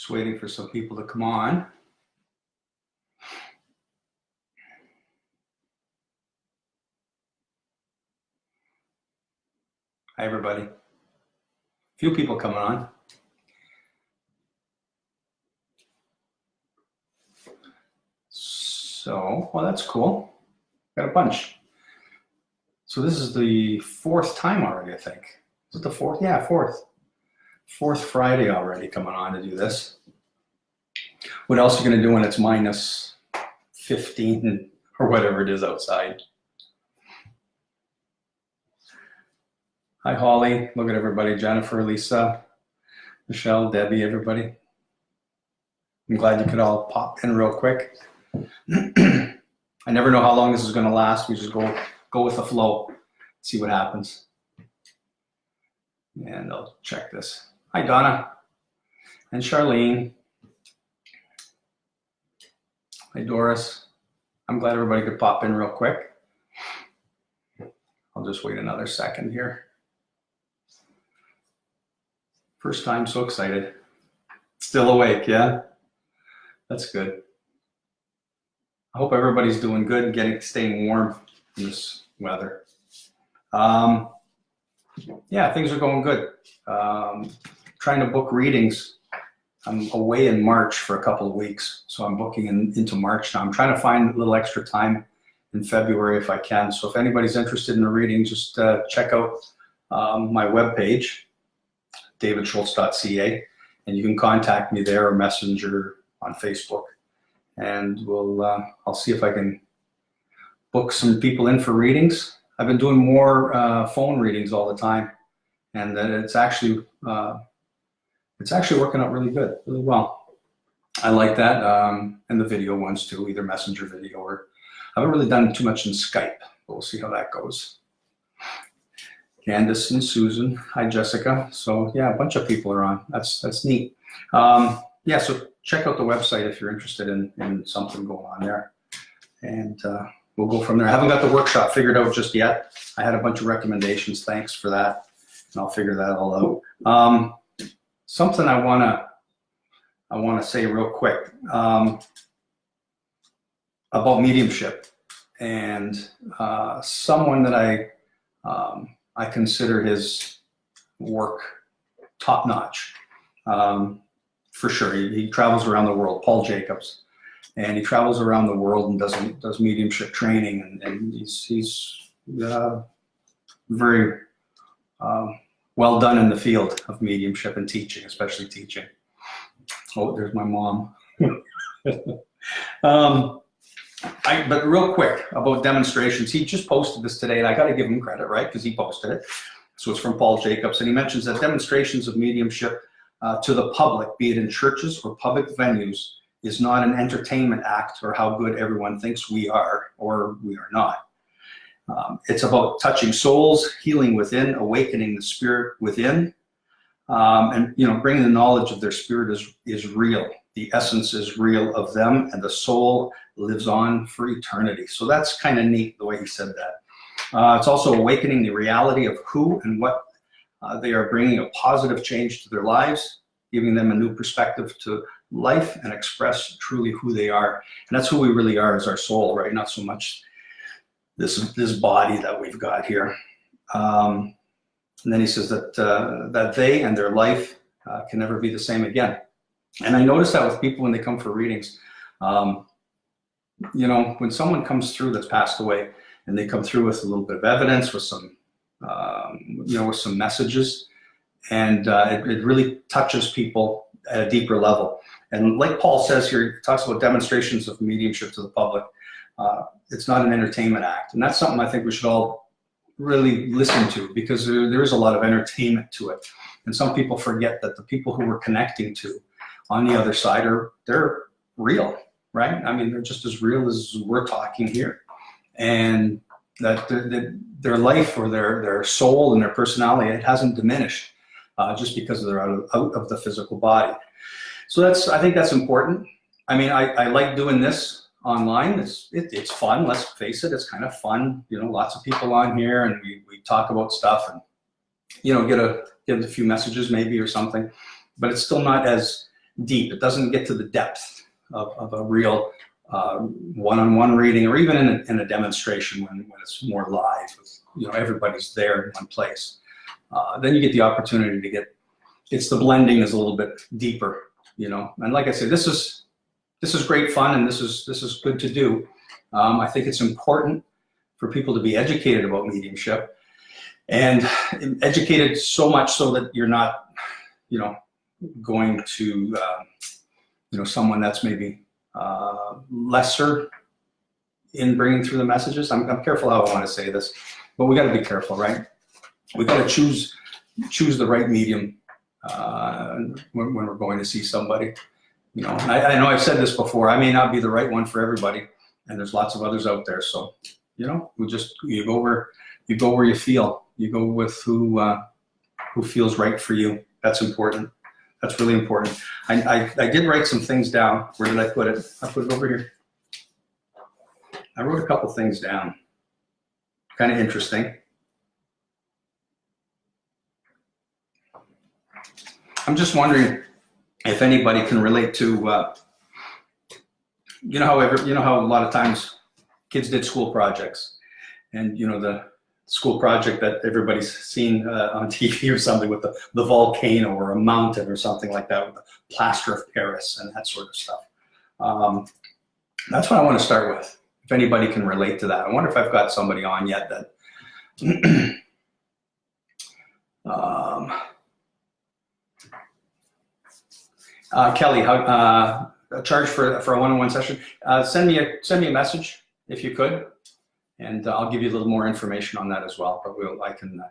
Just waiting for some people to come on. Hi, everybody. Few people coming on. So, well, that's cool. Got a bunch. So this is the fourth time already, I think. Is it the fourth? Yeah, fourth. Fourth Friday already coming on to do this. What else are you going to do when it's minus 15 or whatever it is outside? Hi, Holly. Look at everybody. Jennifer, Lisa, Michelle, Debbie, everybody. I'm glad you could all pop in real quick. I never know how long this is going to last. We just go with the flow, see what happens. And I'll check this. Hi, Donna and Charlene. Hi, Doris. I'm glad everybody could pop in real quick. I'll just wait another second here. First time, so excited. Still awake, yeah? That's good. I hope everybody's doing good and staying warm in this weather. Yeah, things are going good. Trying to book readings. I'm away in March for a couple of weeks, so I'm booking into March now. I'm trying to find a little extra time in February if I can. So if anybody's interested in a reading, just check out my webpage, davidschultz.ca, and you can contact me there or messenger on Facebook. And I'll see if I can book some people in for readings. I've been doing more phone readings all the time, and it's actually working out really good, really well. I like that, and the video ones too, either messenger video or I haven't really done too much in Skype, but we'll see how that goes. Candace and Susan, hi Jessica. So yeah, a bunch of people are on. That's neat. Yeah, so check out the website if you're interested in something going on there, and we'll go from there. I haven't got the workshop figured out just yet. I had a bunch of recommendations. Thanks for that, and I'll figure that all out. Something I wanna say real quick about mediumship, and someone that I consider his work top notch. For sure, he travels around the world, Paul Jacobs, and he travels around the world and does mediumship training, and he's very well done in the field of mediumship and teaching, especially teaching. Oh, there's my mom. But real quick about demonstrations, he just posted this today, and I got to give him credit, right? Because he posted it. So it's from Paul Jacobs, and he mentions that demonstrations of mediumship to the public, be it in churches or public venues, is not an entertainment act or how good everyone thinks we are or we are not. It's about touching souls, healing within, awakening the spirit within, and bringing the knowledge of their spirit is real. The essence is real of them, and the soul lives on for eternity. So that's kind of neat the way he said that. It's also awakening the reality of who and what they are, bringing a positive change to their lives, giving them a new perspective to life, and express truly who they are. And that's who we really are, as our soul, right? Not so much this body that we've got here. And then he says that they and their life can never be the same again. And I notice that with people when they come for readings. When someone comes through that's passed away, and they come through with a little bit of evidence, with some with some messages, and it really touches people at a deeper level. And like Paul says here, he talks about demonstrations of mediumship to the public. It's not an entertainment act, and that's something I think we should all really listen to, because there is a lot of entertainment to it. And some people forget that the people who we're connecting to on the other side they're real, right? I mean, they're just as real as we're talking here, and that their life or their soul and their personality, it hasn't diminished just because they're out of the physical body. So I think that's important. I mean, I like doing this online. It's fun. Let's face it, it's kind of fun. Lots of people on here, and we talk about stuff, and get a few messages maybe or something. But it's still not as deep. It doesn't get to the depth of a real one-on-one reading, or even in a demonstration when it's more live, with, everybody's there in one place. Then you get the opportunity to get, it's the blending is a little bit deeper, And like I said, this is great fun, and this is good to do. I think it's important for people to be educated about mediumship, and educated so much so that you're not, going to, someone that's maybe lesser in bringing through the messages. I'm careful how I want to say this, but we got to be careful, right? We got to choose the right medium when we're going to see somebody. I know I've said this before. I may not be the right one for everybody, and there's lots of others out there. So, you go where you feel. You go with who feels right for you. That's important. That's really important. I did write some things down. Where did I put it? I put it over here. I wrote a couple things down. Kind of interesting. I'm just wondering if anybody can relate to, how a lot of times kids did school projects, and the school project that everybody's seen on TV or something with the volcano or a mountain or something like that with the plaster of Paris and that sort of stuff. That's what I want to start with. If anybody can relate to that. I wonder if I've got somebody on yet that Kelly, how a charge for a one-on-one session? Send me a message if you could, and I'll give you a little more information on that as well. But I can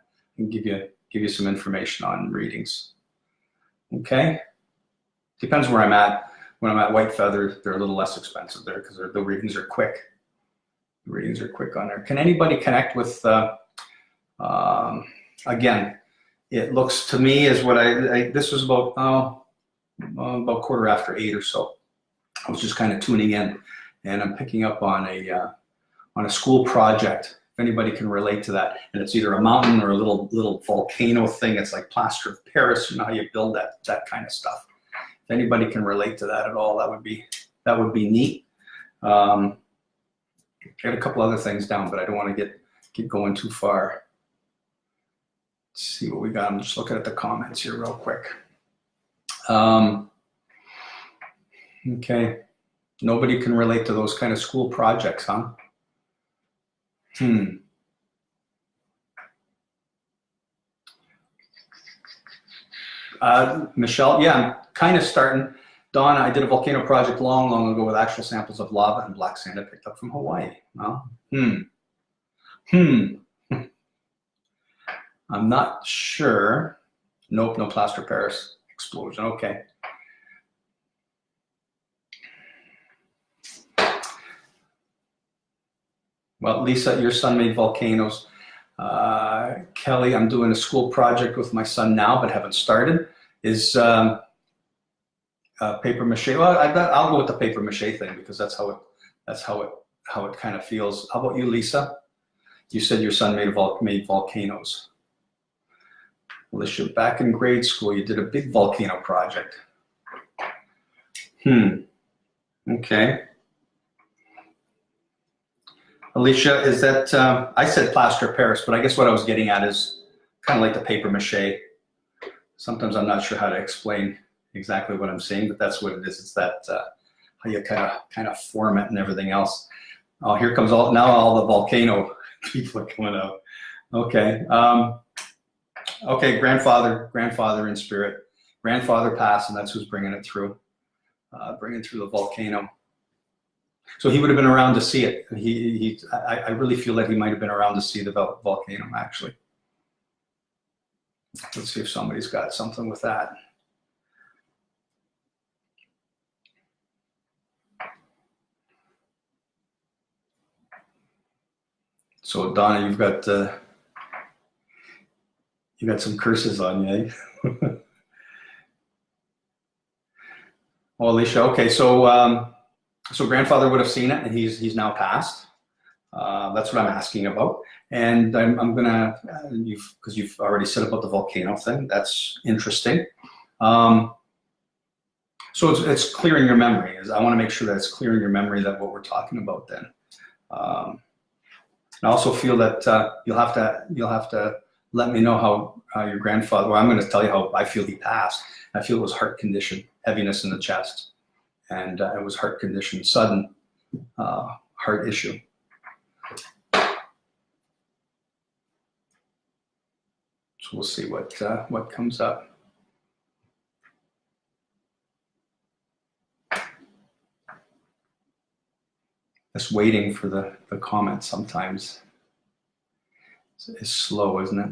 give you some information on readings. Okay, depends where I'm at. When I'm at White Feather, they're a little less expensive there because the readings are quick. The readings are quick on there. Can anybody connect with? Again, it looks to me as what this was about. About 8:15 or so. I was just kind of tuning in, and I'm picking up on a school project. If anybody can relate to that, and it's either a mountain or a little volcano thing. It's like plaster of Paris. You know how you build that kind of stuff. If anybody can relate to that at all, that would be neat. I got a couple other things down, but I don't want to get going too far. Let's see what we got. I'm just looking at the comments here real quick. Okay, nobody can relate to those kind of school projects, huh? Michelle, yeah, I'm kind of starting. Donna, I did a volcano project long ago with actual samples of lava and black sand I picked up from Hawaii. Well, I'm not sure. Nope, no plaster Paris explosion. Okay. Well, Lisa, your son made volcanoes. Kelly, I'm doing a school project with my son now, but haven't started. Is paper mache? Well, I'll go with the paper mache thing because that's how it kind of feels. How about you, Lisa? You said your son made volcanoes. Alicia, back in grade school, you did a big volcano project. Okay. Alicia, is that, I said plaster of Paris, but I guess what I was getting at is kind of like the paper mache. Sometimes I'm not sure how to explain exactly what I'm saying, but that's what it is. It's that, how you kind of form it and everything else. Oh, here comes all the volcano people are coming out. Okay. Okay, grandfather in spirit. Grandfather passed, and that's who's bringing it through, bringing through the volcano. So he would have been around to see it. I really feel that he might have been around to see the volcano, actually. Let's see if somebody's got something with that. So Donna, you've got some curses on you, eh? Well, Alicia, okay, so grandfather would have seen it, and he's now passed. That's what I'm asking about, and I'm gonna because you've already said about the volcano thing. That's interesting. So it's clearing your memory. I want to make sure that it's clearing your memory that what we're talking about then. I also feel that you'll have to let me know how your grandfather. Well, I'm going to tell you how I feel he passed. I feel it was heart condition, heaviness in the chest, and it was heart condition, sudden heart issue. So we'll see what comes up. Just waiting for the comments sometimes is slow, isn't it?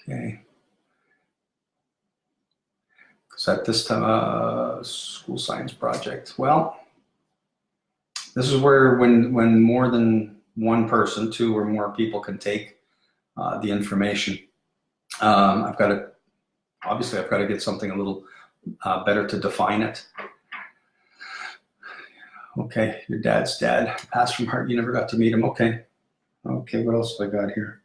Okay. So at this time, school science project. Well, this is where when more than one person, two or more people can take the information. I've got to get something a little better to define it. Okay, your dad's dad passed from heart. You never got to meet him. Okay. Okay, what else have I got here?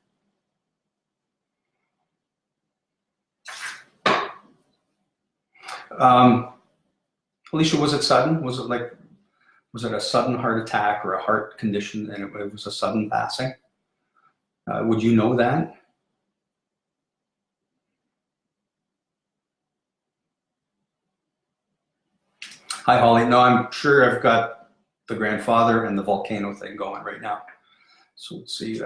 Alicia, was it sudden? Was it a sudden heart attack or a heart condition and it was a sudden passing? Would you know that? Hi, Holly. No, I'm sure I've got the grandfather and the volcano thing going right now. So let's see.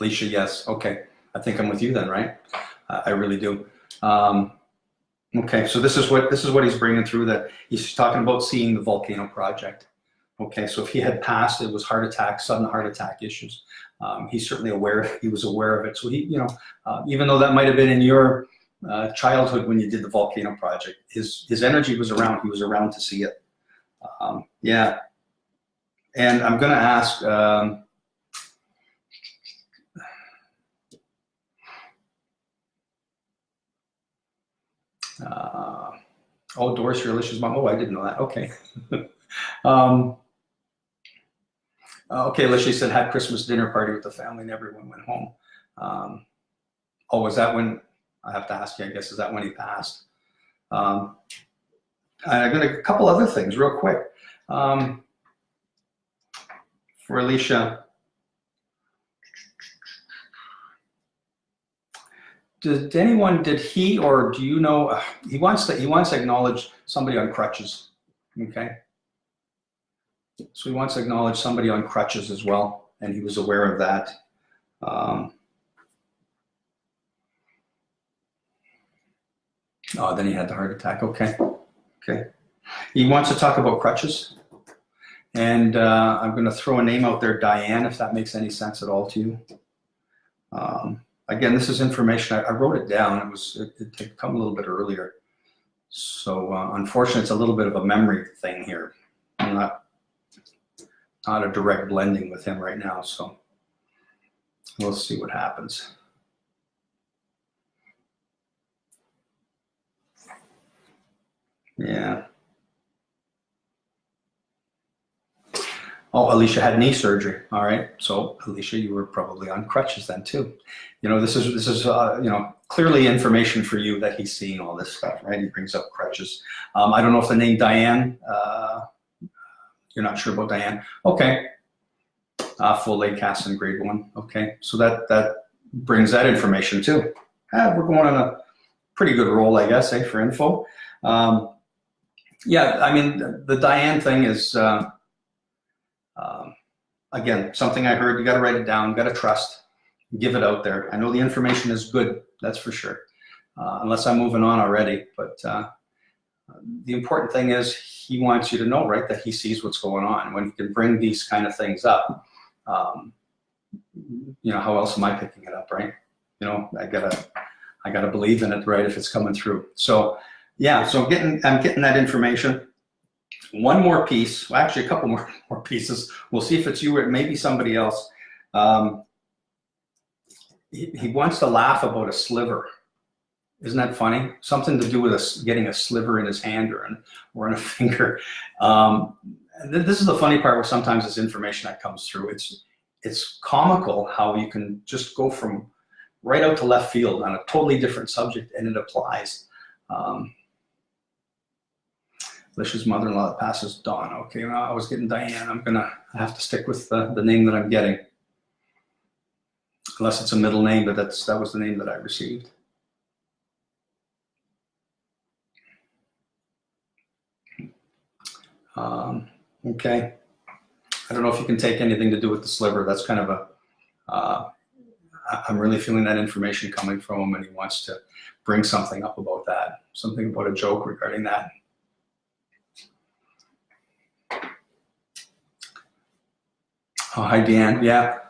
Alicia, yes. Okay. I think I'm with you then, right? I really do. Okay, so this is what he's bringing through, that he's talking about seeing the volcano project. Okay, so if he had passed, it was heart attack, sudden heart attack issues. He's certainly aware. He was aware of it. So he, even though that might have been in your childhood when you did the volcano project, his energy was around. He was around to see it. Yeah, and I'm going to ask. Oh, Doris, your Alicia's mom. Oh, I didn't know that. Okay. Okay, Alicia said had Christmas dinner party with the family and everyone went home. Oh, was that when? I have to ask you, I guess, is that when he passed? I've got a couple other things real quick. For Alicia. Did he or do you know, he wants to acknowledge somebody on crutches, okay? So he wants to acknowledge somebody on crutches as well, and he was aware of that. Oh, then he had the heart attack, okay. He wants to talk about crutches, and I'm gonna throw a name out there, Diane, if that makes any sense at all to you. Again, this is information, I wrote it down, it had come a little bit earlier. So unfortunately, it's a little bit of a memory thing here. I'm not a direct blending with him right now, so we'll see what happens. Yeah. Oh, Alicia had knee surgery. All right. So Alicia, you were probably on crutches then too. This is clearly information for you that he's seeing all this stuff, right? He brings up crutches. I don't know if the name Diane, you're not sure about Diane. Okay. Full leg cast in grade 1. Okay. So that brings that information too. We're going on a pretty good roll, I guess, for info. Yeah, I mean, the Diane thing is, again, something I heard. You got to write it down. You got to trust. Give it out there. I know the information is good. That's for sure. Unless I'm moving on already. But the important thing is he wants you to know, right, that he sees what's going on. When he can bring these kind of things up, how else am I picking it up, right? I gotta believe in it, right, if it's coming through. So yeah, so I'm getting that information. One more piece, well, actually a couple more pieces. We'll see if it's you or maybe somebody else. He wants to laugh about a sliver. Isn't that funny? Something to do with us getting a sliver in his hand or in a finger. This is the funny part where sometimes this information that comes through, it's comical how you can just go from right out to left field on a totally different subject and it applies. Alicia's mother-in-law that passes Dawn. Okay, well, I was getting Diane. I'm gonna have to stick with the name that I'm getting. Unless it's a middle name, but that was the name that I received. Okay. I don't know if you can take anything to do with the sliver. That's kind of a, I'm really feeling that information coming from him and he wants to bring something up about that. Something about a joke regarding that. Oh, hi, Dan. Yeah.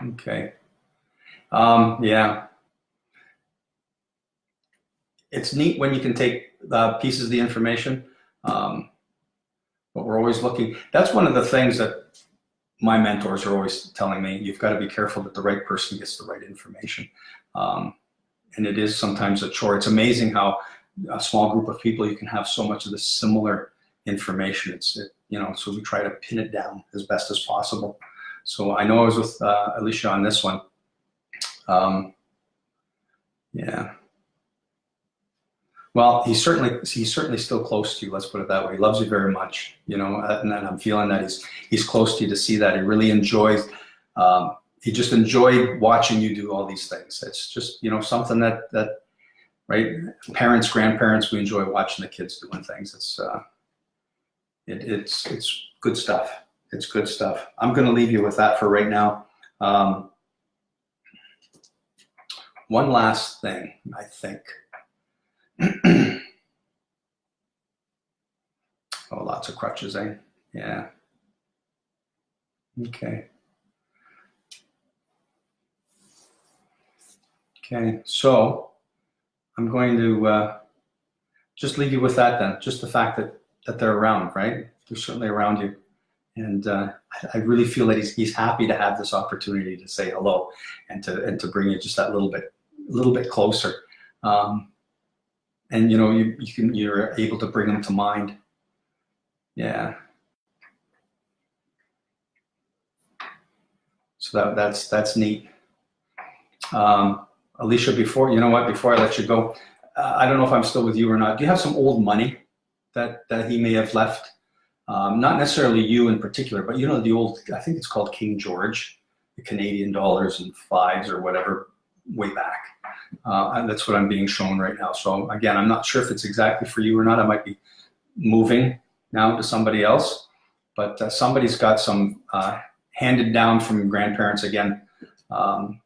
Okay. Yeah. It's neat when you can take pieces of the information, but we're always looking. That's one of the things that my mentors are always telling me. You've got to be careful that the right person gets the right information. And it is sometimes a chore. It's amazing how a small group of people, you can have so much of the similar information. So we try to pin it down as best as possible. So I know I was with Alicia on this one. Yeah. Well, he's certainly still close to you. Let's put it that way. He loves you very much, and I'm feeling that he's close to you to see that. He really enjoys. He just enjoyed watching you do all these things. It's just something that right, parents, grandparents, we enjoy watching the kids doing things. It's good stuff. It's good stuff. I'm going to leave you with that for right now. One last thing, I think. Oh, lots of crutches, eh? Yeah. Okay. Okay, so I'm going to just leave you with that then. Just the fact that they're around, right? They're certainly around you. And I really feel that he's happy to have this opportunity to say hello and to bring you just that little bit closer. And you're able to bring them to mind. Yeah. So that's neat. Alicia, before I let you go, I don't know if I'm still with you or not. Do you have some old money that he may have left? Not necessarily you in particular, but the old, I think it's called King George, the Canadian dollars and fives or whatever, way back. And that's what I'm being shown right now. So again, I'm not sure if it's exactly for you or not. I might be moving now to somebody else, but somebody's got some handed down from grandparents again, the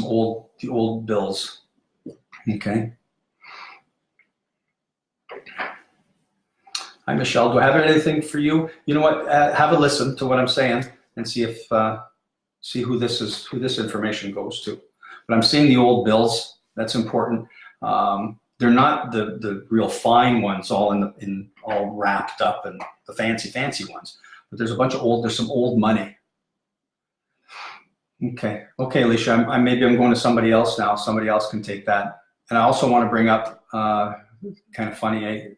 old bills. Okay. Hi, Michelle. Do I have anything for you? You know what? Have a listen to what I'm saying and see who this information goes to. But I'm seeing the old bills. That's important. They're not the real fine ones, all all wrapped up and the fancy ones. But there's some old money. Okay, Alicia. Maybe I'm going to somebody else now. Somebody else can take that. And I also want to bring up kind of funny.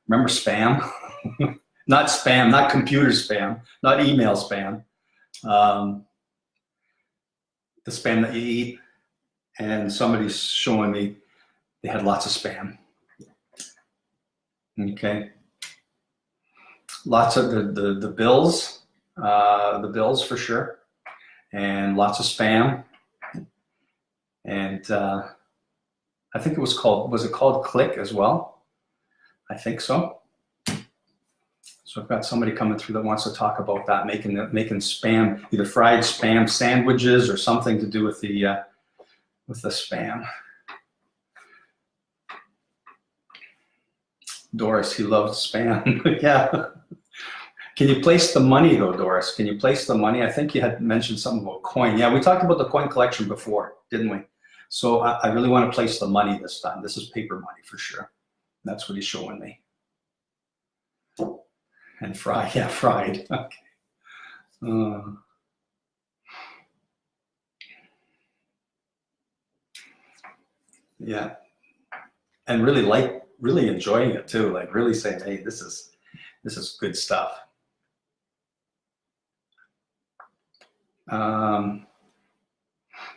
Remember spam? Not spam, not computer spam, not email spam. The spam that you eat. And somebody's showing me they had lots of spam. Okay. Lots of the bills for sure, and lots of spam. And I think was it called Click as well? I think so. So I've got somebody coming through that wants to talk about that, making spam, either fried spam sandwiches or something to do with the spam. Doris, he loves spam. Yeah. Can you place the money though, Doris? Can you place the money? I think you had mentioned something about coin. Yeah, we talked about the coin collection before, didn't we? So I really want to place the money this time. This is paper money for sure. That's what he's showing me. And fried, yeah, fried. Okay. Yeah. And really enjoying it too. Like really saying, hey, this is good stuff.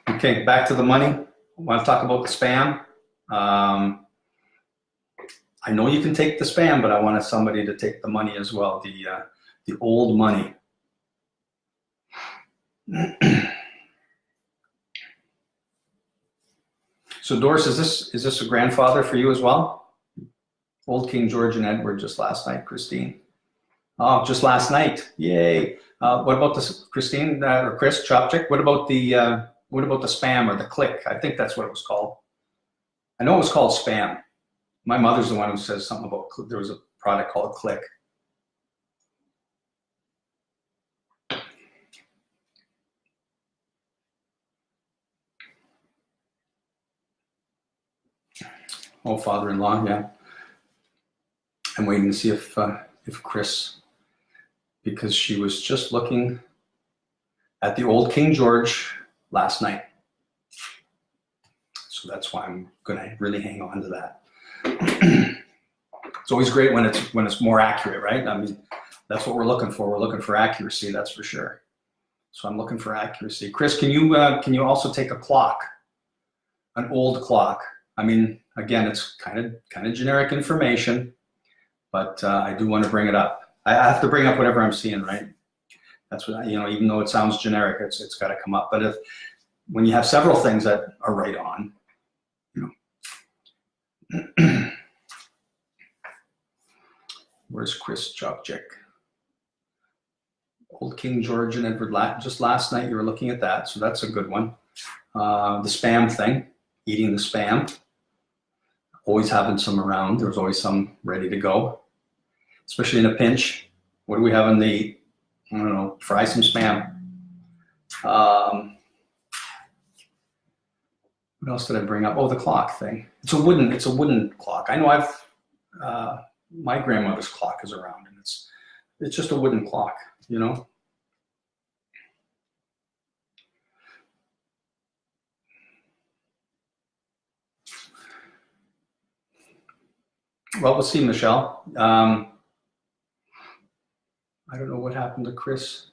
Okay, back to the money. I want to talk about the spam. I know you can take the spam, but I wanted somebody to take the money as well. The old money. So Doris, is this a grandfather for you as well? Old King George and Edward just last night, Christine. Oh, just last night. Yay. What about this, Christine or Chris Chopchick? What about the spam or the click? I think that's what it was called. I know it was called spam. My mother's the one who says something about there was a product called Click. Oh, father-in-law, yeah. I'm waiting to see if Chris, because she was just looking at the old King George last night. So that's why I'm gonna really hang on to that. It's always great when it's more accurate, right? I mean, that's what we're looking for. We're looking for accuracy, that's for sure. So I'm looking for accuracy. Chris, can you also take a clock, an old clock? I mean, again, it's kind of generic information, but I do want to bring it up. I have to bring up whatever I'm seeing, right? That's what even though it sounds generic, it's got to come up. But when you have several things that are right on, where's Chris Chopchick? Old King George and Edward. Just last night you were looking at that, so that's a good one. The spam thing, eating the spam. Always having some around. There's always some ready to go, especially in a pinch. What do we have in the? I don't know. Fry some spam. What else did I bring up? Oh, the clock thing. It's a wooden clock. I know my grandmother's clock is around, and it's just a wooden clock, Well, we'll see, Michelle. I don't know what happened to Chris.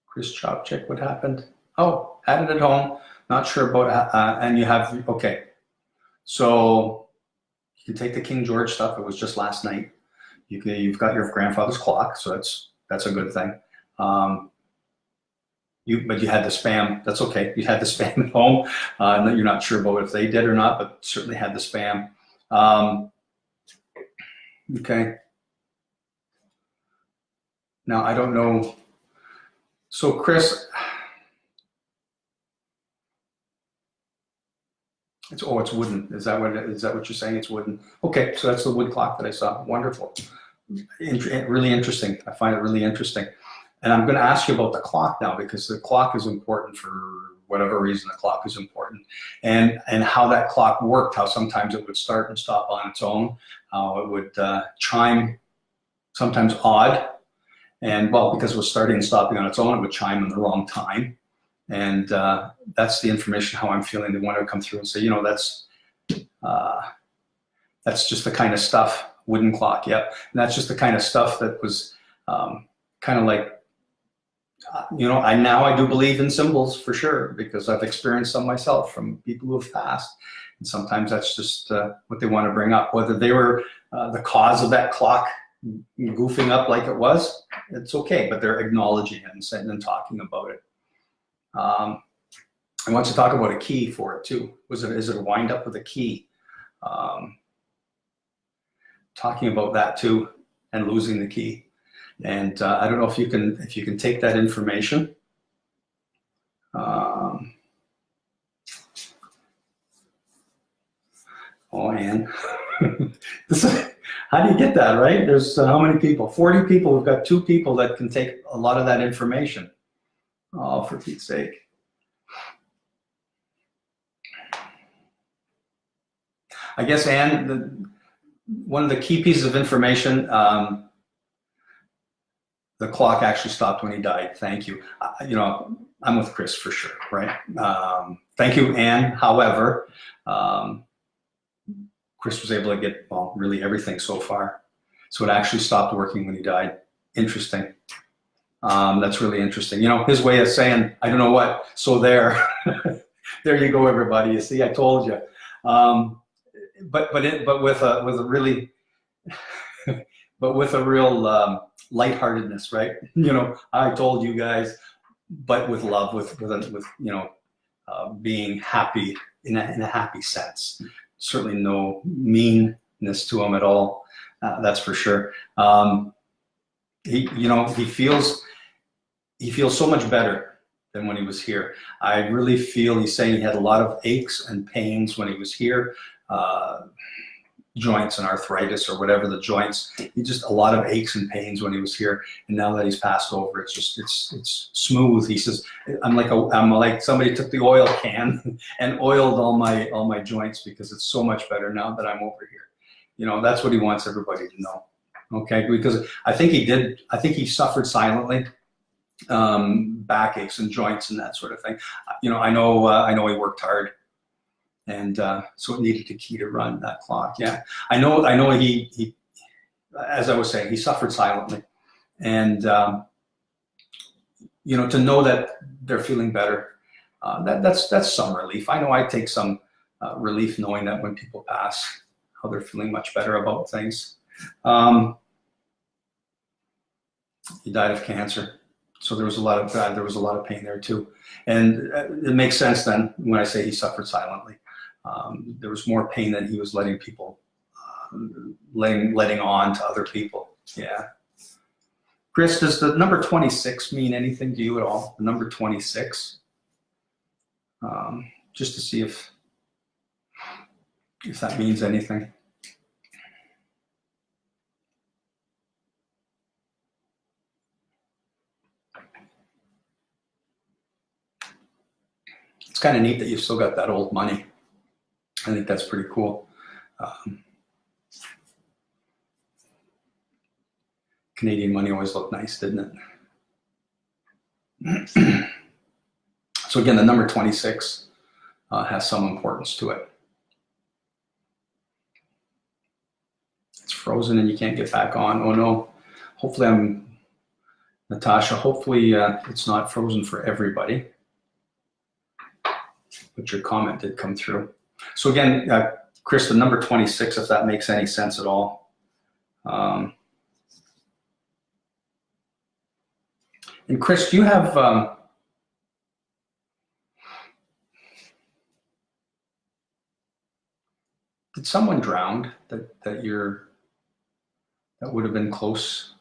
Chris Chopchick, what happened? Oh, had it at home. Not sure about, and you have, okay. So you can take the King George stuff. It was just last night. You've got your grandfather's clock, so that's a good thing. But you had the spam. That's okay. You had the spam at home. You're not sure about if they did or not, but certainly had the spam. Okay. Now I don't know. So Chris, it's wooden. Is that what you're saying? It's wooden. Okay, so that's the wood clock that I saw. Wonderful. Really interesting. I find it really interesting. And I'm going to ask you about the clock now, because the clock is important for whatever reason. The clock is important, and how that clock worked. How sometimes it would start and stop on its own. How it would chime, sometimes odd, and well, because it was starting and stopping on its own, it would chime in the wrong time. And that's the information. How I'm feeling. They want to come through and say, that's just the kind of stuff. Wooden clock, yep. And that's just the kind of stuff that was kind of like. I do believe in symbols for sure, because I've experienced some myself from people who have passed. And sometimes that's just what they want to bring up. Whether they were the cause of that clock goofing up like it was, it's okay, but they're acknowledging it and sitting and talking about it. I want to talk about a key for it too. Is it a wind up with a key? Talking about that too, and losing the key. And I don't know if you can take that information. Oh, Anne. How do you get that, right? There's how many people? 40 people. We've got 2 people that can take a lot of that information. Oh, for Pete's sake. I guess, Anne, one of the key pieces of information, the clock actually stopped when he died. Thank you. I'm with Chris for sure, right? Thank you, Anne. However, Chris was able to get, well, really everything so far. So it actually stopped working when he died. Interesting. That's really interesting. You know, his way of saying, I don't know what, so there. There you go, everybody. You see, I told you. But with a really, but with a real lightheartedness, right? You know, I told you guys, but with love, with you know, being happy in a happy sense. Certainly no meanness to him at all. That's for sure. You know, he feels so much better than when he was here. I really feel he's saying he had a lot of aches and pains when he was here, joints and arthritis or whatever the joints. He just a lot of aches and pains when he was here, and now that he's passed over, it's smooth. He says, I'm like somebody took the oil can and oiled all my joints because it's so much better now that I'm over here. You know, that's what he wants everybody to know. Okay, because I think he suffered silently, backaches and joints and that sort of thing. You know, I know he worked hard, and so it needed to key to run that clock. Yeah, I know he as I was saying, he suffered silently, and you know, to know that they're feeling better, that's some relief. I know I take some relief knowing that when people pass, how they're feeling much better about things. He died of cancer, so there was a lot of pain there too, and it makes sense then when I say he suffered silently. There was more pain than he was letting people, letting on to other people. Yeah. Chris, does the number 26 mean anything to you at all? The number 26, just to see if that means anything. It's kind of neat that you've still got that old money. I think that's pretty cool. Canadian money always looked nice, didn't it? So again, the number 26 has some importance to it. It's frozen and you can't get back on. Oh no. Hopefully Natasha, hopefully it's not frozen for everybody. But your comment did come through. So again, Chris, the number 26, if that makes any sense at all. And Chris, do you have, did someone drown that would have been close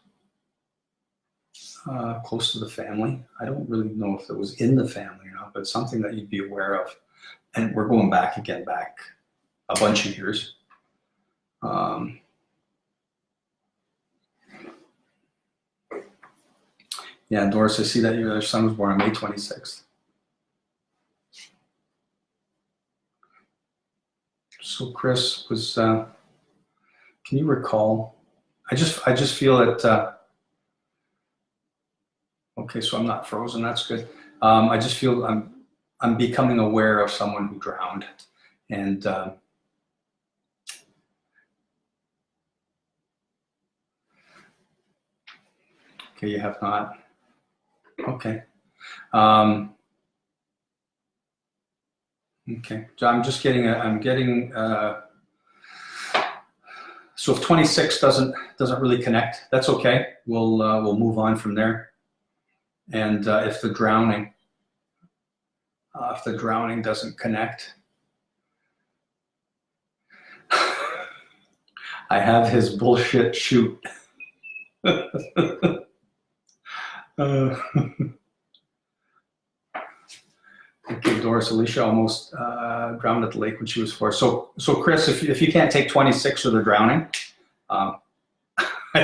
to the family? I don't really know if it was in the family or not, but something that you'd be aware of. And we're going back a bunch of years. Yeah, Doris, I see that your son was born on May 26th. So Chris was, can you recall? I just feel that, okay, so I'm not frozen, that's good. I just feel I'm becoming aware of someone who drowned, and okay, you have not. Okay. Okay. So I'm getting. So if 26 doesn't really connect, that's okay. We'll move on from there. And if the drowning doesn't connect, I have his bullshit shoot. Okay, Doris, Alicia almost drowned at the lake when she was 4. So Chris, if you can't take 26 or the drowning, I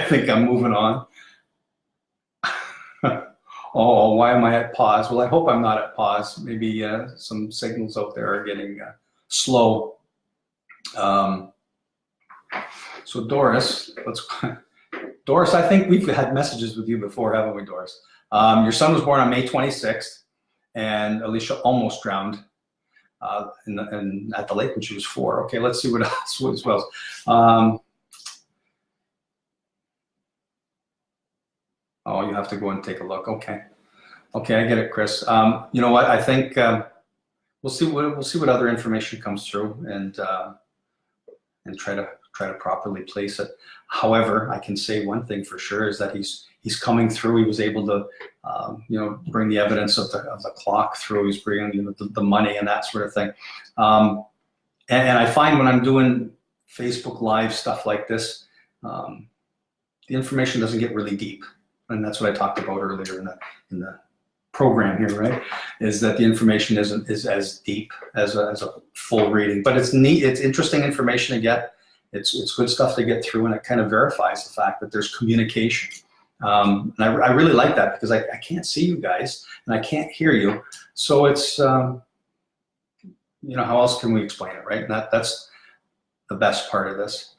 think I'm moving on. Oh, why am I at pause? Well, I hope I'm not at pause. Maybe some signals out there are getting slow. So Doris, Doris, I think we've had messages with you before, haven't we, Doris? Your son was born on May 26th, and Alicia almost drowned. at the lake when she was 4. Okay, let's see what else was. Oh, you have to go and take a look. Okay, I get it, Chris. You know what? I think we'll see what other information comes through, and try to properly place it. However, I can say one thing for sure is that he's coming through. He was able to, bring the evidence of the clock through. He's bringing the money and that sort of thing. And I find when I'm doing Facebook Live stuff like this, the information doesn't get really deep, and that's what I talked about earlier in the program here, right? Is that the information isn't as deep as a full reading, but it's neat. It's interesting information to get. It's good stuff to get through, and it kind of verifies the fact that there's communication. And I really like that, because I can't see you guys and I can't hear you, so it's how else can we explain it, right? And that's the best part of this.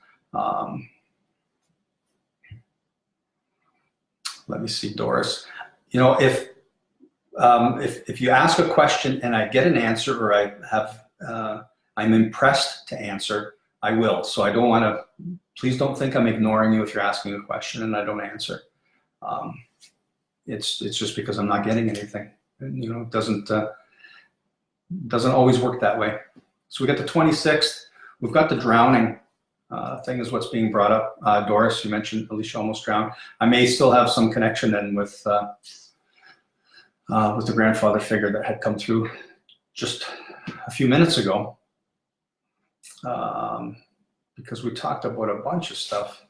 Let me see, Doris. If you ask a question and I get an answer, or I'm impressed to answer, I will. So I don't want to, please don't think I'm ignoring you if you're asking a question and I don't answer. It's just because I'm not getting anything. It doesn't always work that way. So we got the 26th. We've got the drowning thing is what's being brought up. Doris, you mentioned Alicia almost drowned. I may still have some connection then with the grandfather figure that had come through just a few minutes ago, because we talked about a bunch of stuff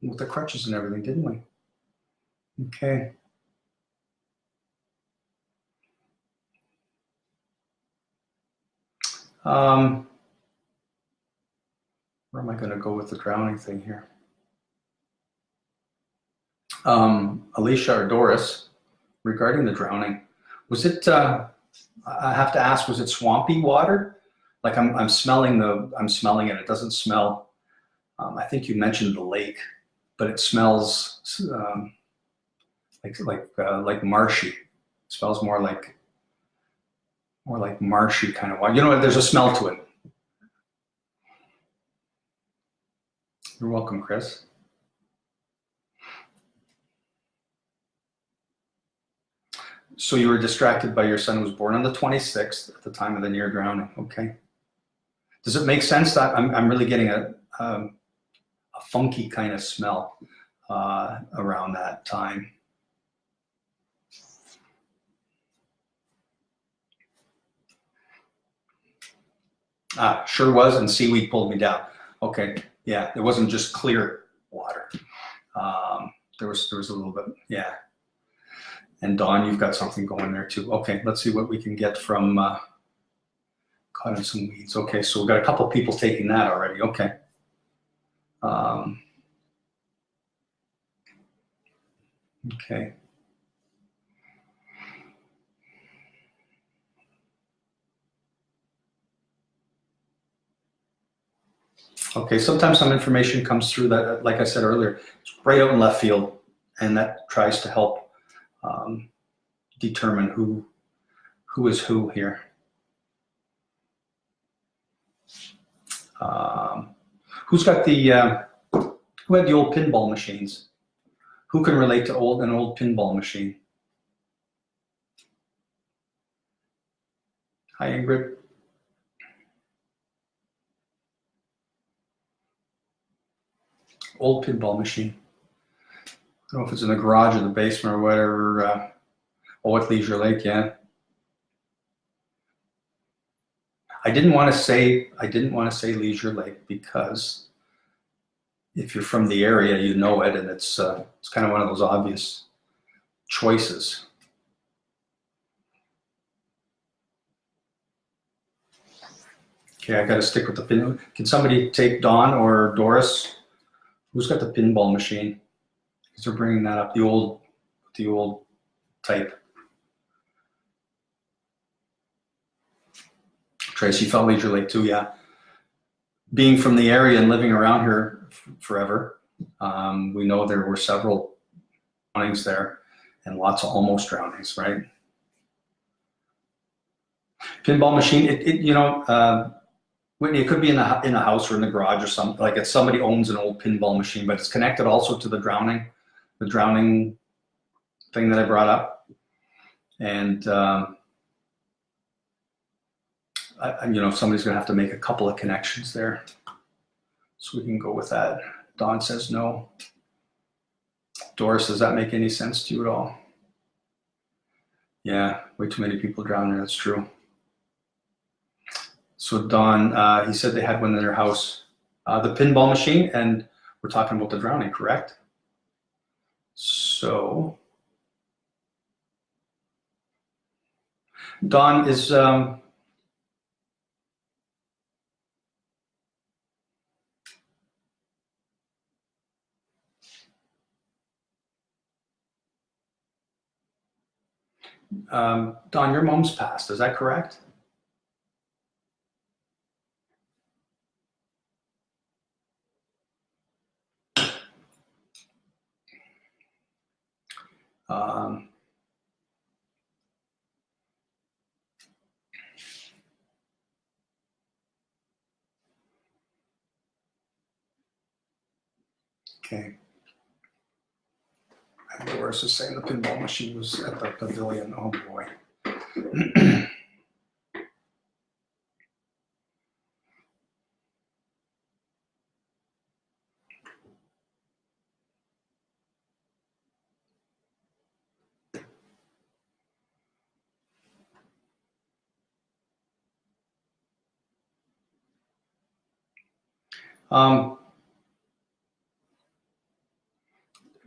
with the crutches and everything, didn't we? Okay. Where am I going to go with the drowning thing here? Alicia or Doris, regarding the drowning, was it? I have to ask, was it swampy water? Like I'm smelling it. It doesn't smell. I think you mentioned the lake, but it smells like marshy. It smells more like marshy kind of water. There's a smell to it. You're welcome, Chris. So you were distracted by your son who was born on the 26th at the time of the near drowning. Okay. Does it make sense that I'm really getting a funky kind of smell around that time? Sure was, and seaweed pulled me down. Okay, yeah, it wasn't just clear water. There was a little bit, yeah. And Dawn, you've got something going there too. Okay, let's see what we can get from caught in some weeds. Okay, so we've got a couple people taking that already. Okay. Okay. Okay, sometimes some information comes through that, like I said earlier, it's right out in left field, and that tries to help determine who is who here. Who's got who had the old pinball machines? Who can relate to an old pinball machine? Hi, Ingrid. Old pinball machine. I don't know if it's in the garage or the basement or whatever. At Leisure Lake, yeah. I didn't want to say Leisure Lake because if you're from the area, you know it, and it's kind of one of those obvious choices. Okay, I got to stick with the pin. Can somebody take Dawn or Doris? Who's got the pinball machine? Because they're bringing that up, the old type. Tracy felt Leisure Lake too, yeah. Being from the area and living around here forever, we know there were several drownings there and lots of almost drownings, right? Pinball machine. Whitney, it could be in a house or in the garage or something. Like if somebody owns an old pinball machine, but it's connected also to the drowning thing that I brought up. And somebody's going to have to make a couple of connections there. So we can go with that. Don says no. Doris, does that make any sense to you at all? Yeah, way too many people drowning. That's true. So Don, he said they had one in their house, the pinball machine, and we're talking about the drowning, correct? So Don is Don, your mom's passed, is that correct? Okay. And Doris is saying the pinball machine was at the pavilion. Oh boy.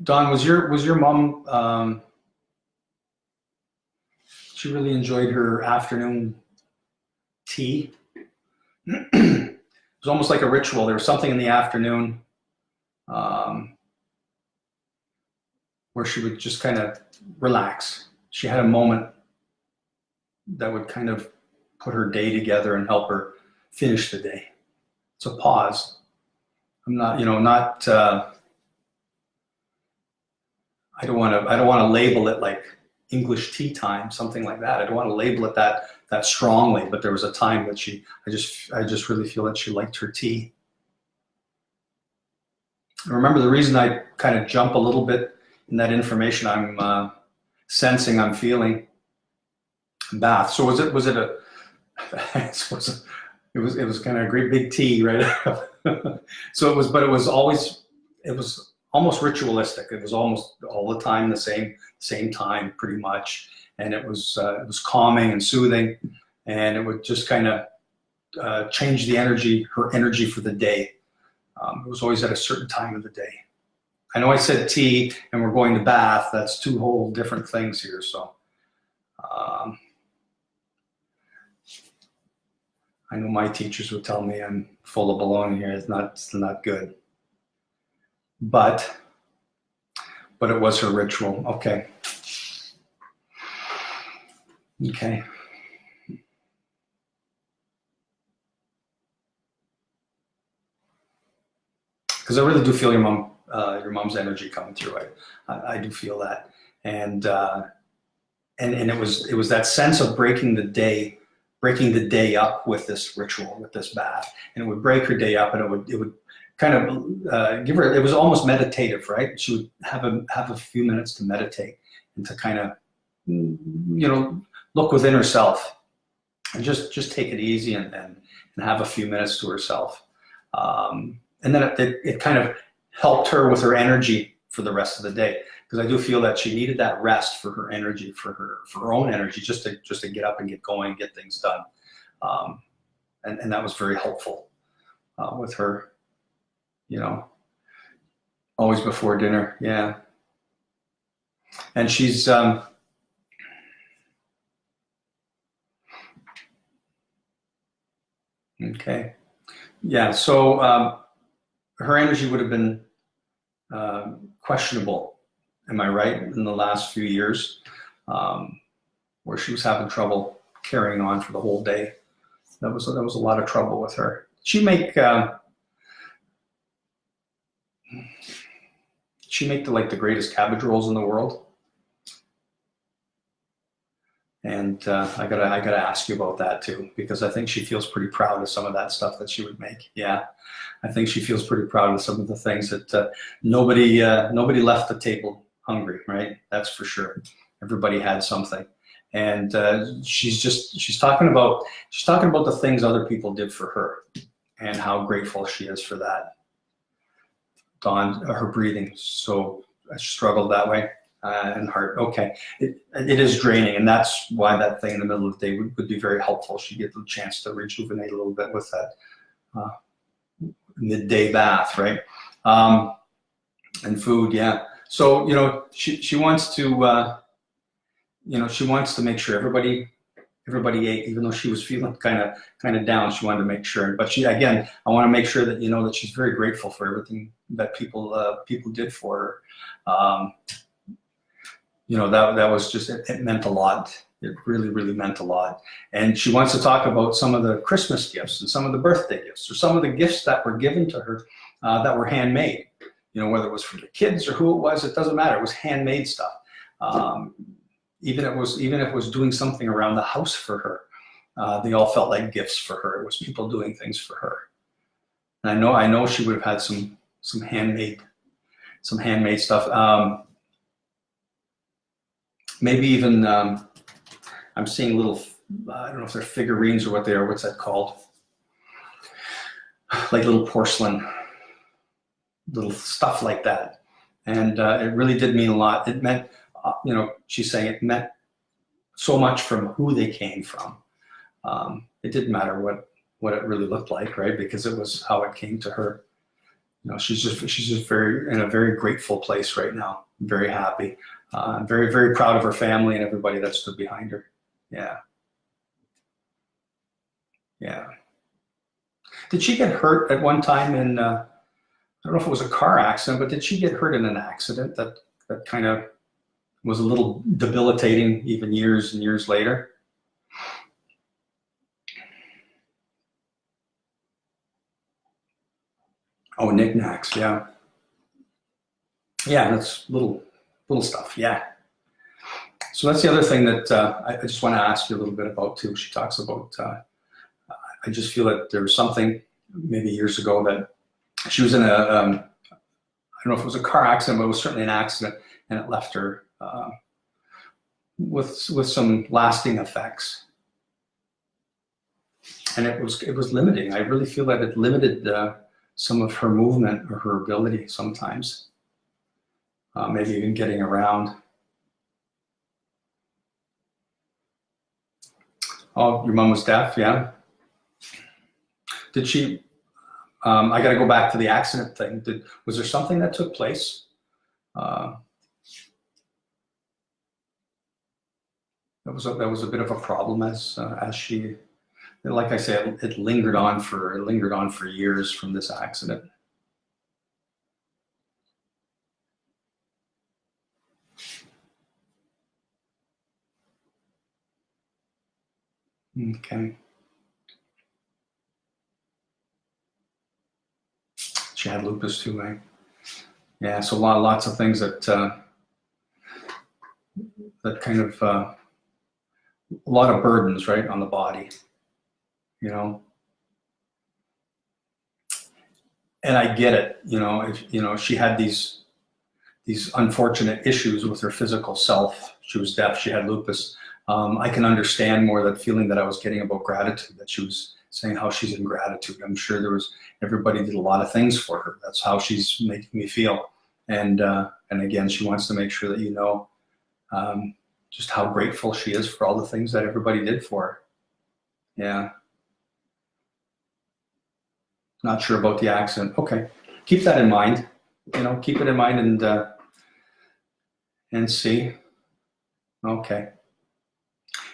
Don, was your mom? She really enjoyed her afternoon tea. It was almost like a ritual. There was something in the afternoon where she would just kind of relax. She had a moment that would kind of put her day together and help her finish the day. It's a pause. I'm not, I don't want to label it like English tea time, something like that. I don't want to label it that strongly. But there was a time that I just really feel that she liked her tea. I remember the reason I kind of jump a little bit in that information I'm sensing, I'm feeling. Bath. So was it a? It was kind of a great big tea, right? So it was, but it was almost ritualistic. It was almost all the time the same time, pretty much, and it was calming and soothing, and it would just kind of change her energy for the day. It was always at a certain time of the day. I know I said tea, and we're going to bath. That's two whole different things here. So. I know my teachers would tell me I'm full of baloney here. It's not good. But it was her ritual. Okay. Okay. Because I really do feel your mom's energy coming through. I do feel that, and it was that sense of breaking the day up with this ritual, with this bath, and it would break her day up, and it would kind of give her. It was almost meditative, right? She would have a few minutes to meditate and to kind of, look within herself and just take it easy and have a few minutes to herself. And then it kind of helped her with her energy for the rest of the day, because I do feel that she needed that rest for her energy, for her own energy, just to get up and get going, get things done, and that was very helpful with her, always before dinner, yeah. And she's okay, yeah. So her energy would have been questionable. Am I right? In the last few years, where she was having trouble carrying on for the whole day. That was a lot of trouble with her. She make the greatest cabbage rolls in the world, And I gotta ask you about that too, because I think she feels pretty proud of some of that stuff that she would make. Yeah, I think she feels pretty proud of some of the things that nobody left the table hungry, right? That's for sure. Everybody had something, and she's talking about the things other people did for her, and how grateful she is for that. Dawn, her breathing, so I struggled that way. And heart. Okay, it is draining, and that's why that thing in the middle of the day would be very helpful. She'd get the chance to rejuvenate a little bit with that midday bath, right? And food, yeah. So she wants to she wants to make sure everybody ate, even though she was feeling kind of down. She wanted to make sure, but I want to make sure that that she's very grateful for everything that people did for her. That was just, it meant a lot. It really, really meant a lot. And she wants to talk about some of the Christmas gifts and some of the birthday gifts, or some of the gifts that were given to her that were handmade. Whether it was for the kids or who it was, it doesn't matter. It was handmade stuff. Even if it was doing something around the house for her, they all felt like gifts for her. It was people doing things for her. And I know she would have had some handmade stuff. Maybe even, I'm seeing little, I don't know if they're figurines or what they are, what's that called? Like little porcelain, little stuff like that. And it really did mean a lot. It meant, she's saying it meant so much from who they came from. It didn't matter what it really looked like, right? Because it was how it came to her. She's just very, in a very grateful place right now. Very happy. Very, very proud of her family and everybody that stood behind her. Yeah. Yeah. Did she get hurt at one time in, I don't know if it was a car accident, but did she get hurt in an accident that kind of was a little debilitating even years and years later? Oh, knickknacks, yeah. Yeah, that's little stuff, yeah. So that's the other thing that I just want to ask you a little bit about too. She talks about, I just feel that there was something maybe years ago that she was in a, I don't know if it was a car accident, but it was certainly an accident, and it left her with some lasting effects. And it was limiting. I really feel that it limited some of her movement or her ability sometimes. Maybe even getting around. Oh, your mom was deaf, yeah? Did she, I gotta go back to the accident thing. Was there something that took place? That was a bit of a problem as she, like I said, it lingered on for years from this accident. Okay. She had lupus too, right? Yeah, so lots of things that kind of a lot of burdens, right, on the body, And I get it, if she had these unfortunate issues with her physical self. She was deaf. She had lupus. I can understand more that feeling that I was getting about gratitude, that she was saying how she's in gratitude. I'm sure everybody did a lot of things for her. That's how she's making me feel. And again, she wants to make sure that just how grateful she is for all the things that everybody did for her. Yeah. Not sure about the accident. Okay. Keep that in mind. Keep it in mind and see. Okay.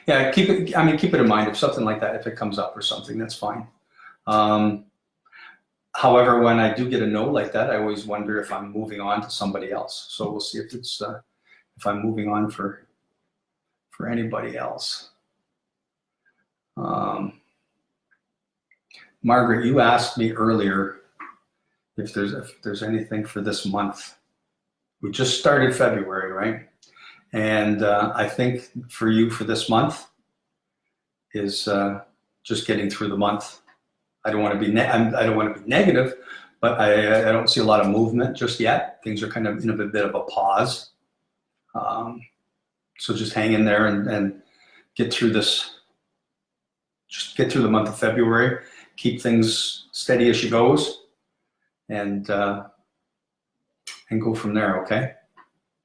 Yeah, keep it in mind if something like that, if it comes up or something, that's fine. However, when I do get a no like that, I always wonder if I'm moving on to somebody else. So we'll see if I'm moving on for anybody else. Margaret, you asked me earlier if there's anything for this month. We just started February, right? And I think for you for this month is just getting through the month. I don't want to be I don't want to be negative, but I don't see a lot of movement just yet. Things are kind of in a bit of a pause. So just hang in there and get through this. Just get through the month of February. Keep things steady as she goes, and go from there. Okay?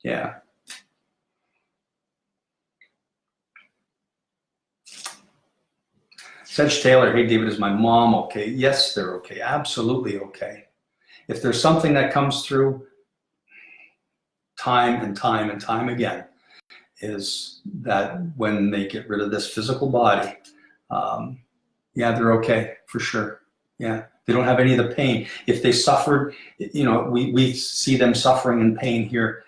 Yeah. Sedge Taylor, hey David, is my mom okay? Yes, they're okay. Absolutely okay. If there's something that comes through time and time and time again, is that when they get rid of this physical body, yeah, they're okay for sure. Yeah, they don't have any of the pain. If they suffered, you know, we see them suffering and pain here.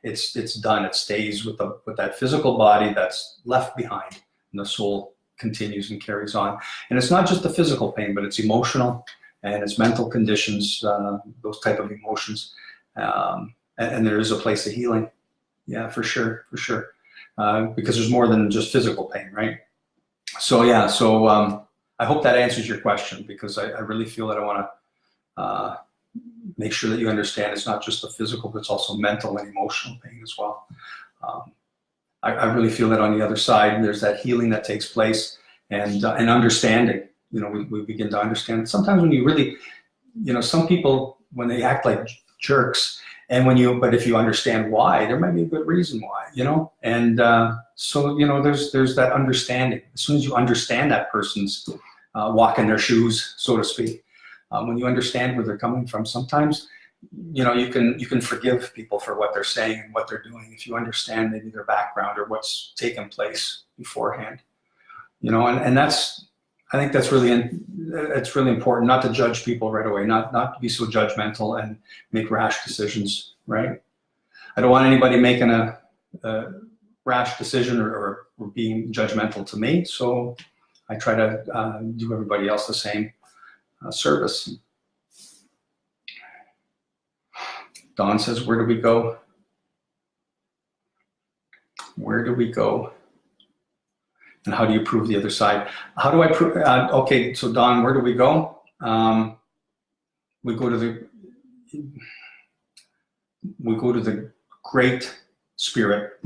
It's done. It stays with that physical body that's left behind, and the soul continues and carries on. And it's not just the physical pain, but it's emotional and it's mental conditions, those type of emotions. And there is a place of healing. Yeah, for sure. Because there's more than just physical pain, right? So yeah, I hope that answers your question, because I really feel that I want to make sure that you understand it's not just the physical, but it's also mental and emotional pain as well. I really feel that on the other side, there's that healing that takes place, and understanding. You know, we begin to understand. Sometimes when you really, you know, some people, when they act like jerks, but if you understand why, there might be a good reason why, you know? And so, you know, there's that understanding. As soon as you understand that person's walk in their shoes, so to speak, when you understand where they're coming from, sometimes, you know, you can forgive people for what they're saying and what they're doing if you understand maybe their background or what's taken place beforehand, you know. And that's, I think that's it's really important not to judge people right away, not to be so judgmental and make rash decisions, right? I don't want anybody making a rash decision or being judgmental to me, so I try to do everybody else the same service. Don says, where do we go? Where do we go? And how do you prove the other side? How do I prove? Okay, so Don, where do we go? We go to the Great Spirit.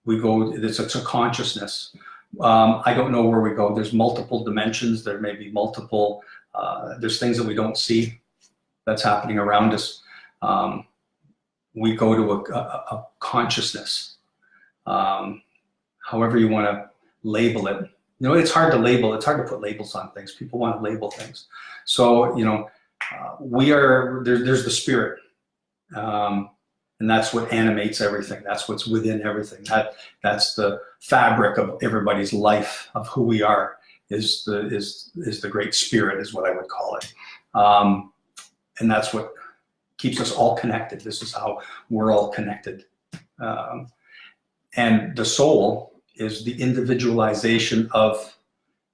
We go. It's a consciousness. I don't know where we go. There's multiple dimensions. There may be multiple. There's things that we don't see that's happening around us. We go to a consciousness. However you want to label it. You know, it's hard to label. It's hard to put labels on things. People want to label things. So, you know, there's the spirit. And that's what animates everything. That's what's within everything. That's the fabric of everybody's life, of who we are, is the Great Spirit, is what I would call it. And that's what keeps us all connected. This is how we're all connected. And the soul is the individualization of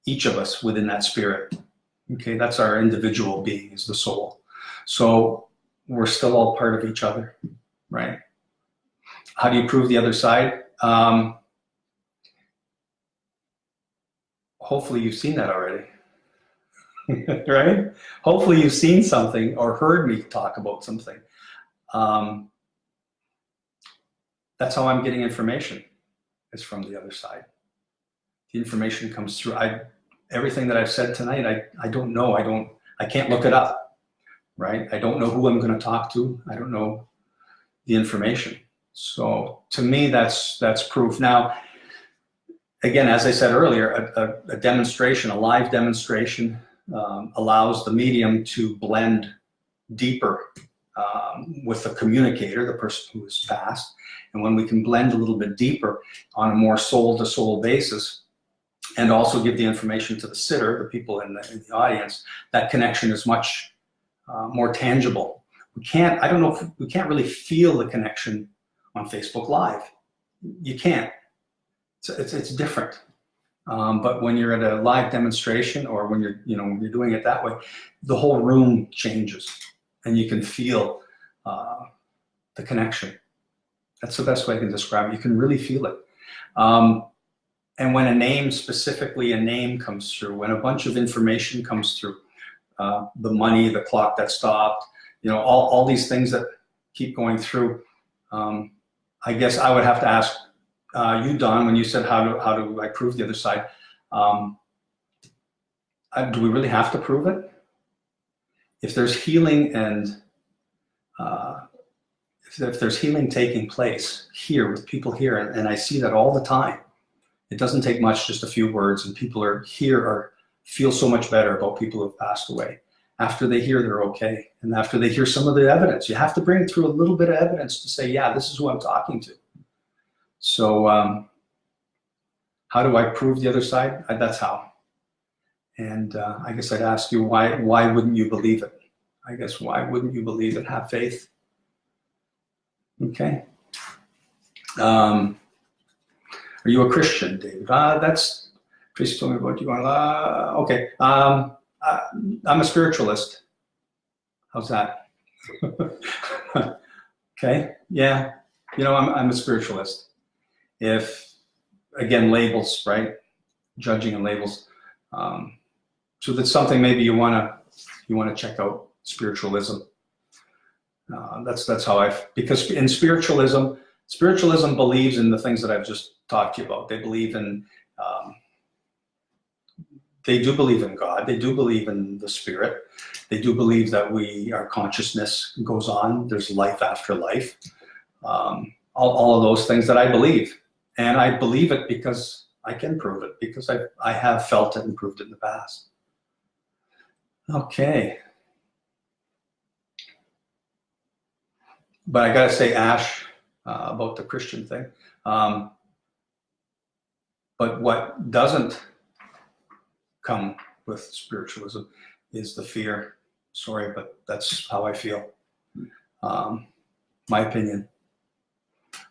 each of us within that spirit. Okay, that's our individual being, is the soul. So we're still all part of each other, right? How do you prove the other side? Hopefully you've seen that already, right? Hopefully you've seen something or heard me talk about something. That's how I'm getting information, is from the other side. The information comes through. Everything that I've said tonight, I don't know. I can't look it up, right? I don't know who I'm going to talk to. I don't know the information. So to me, that's proof. Now, again, as I said earlier, a demonstration, a live demonstration, allows the medium to blend deeper with the communicator, the person who is passed. And when we can blend a little bit deeper on a more soul-to-soul basis, and also give the information to the sitter, the people in the audience, that connection is much more tangible. We can't really feel the connection on Facebook Live. You can't. It's different. But when you're at a live demonstration, or when you're doing it that way, the whole room changes, and you can feel the connection. That's the best way I can describe it. You can really feel it. And when a name, specifically a name comes through, when a bunch of information comes through, the money, the clock that stopped, all these things that keep going through, I guess I would have to ask you, Don, when you said how do I prove the other side, do we really have to prove it? If there's healing and if there's healing taking place here with people here, and I see that all the time, it doesn't take much, just a few words, and people are here or feel so much better about people who have passed away. After they hear they're okay, and after they hear some of the evidence, you have to bring through a little bit of evidence to say, yeah, this is who I'm talking to. So how do I prove the other side? That's how. And I guess I'd ask you, why wouldn't you believe it? I guess, why wouldn't you believe it? Have faith. Okay. Are you a Christian, David? That's, Tracy told me about you. Okay. I'm a spiritualist. How's that? Okay. Yeah. I'm a spiritualist. If, again, labels, right? Judging and labels. So that's something maybe you want to check out, spiritualism. That's how because in spiritualism believes in the things that I've just talked to you about. They believe in, they do believe in God. They do believe in the spirit. They do believe that our consciousness goes on. There's life after life. All of those things that I believe. And I believe it because I can prove it, because I have felt it and proved it in the past. Okay. But I gotta say, Ash, about the Christian thing. But what doesn't come with spiritualism is the fear. Sorry, but that's how I feel. My opinion.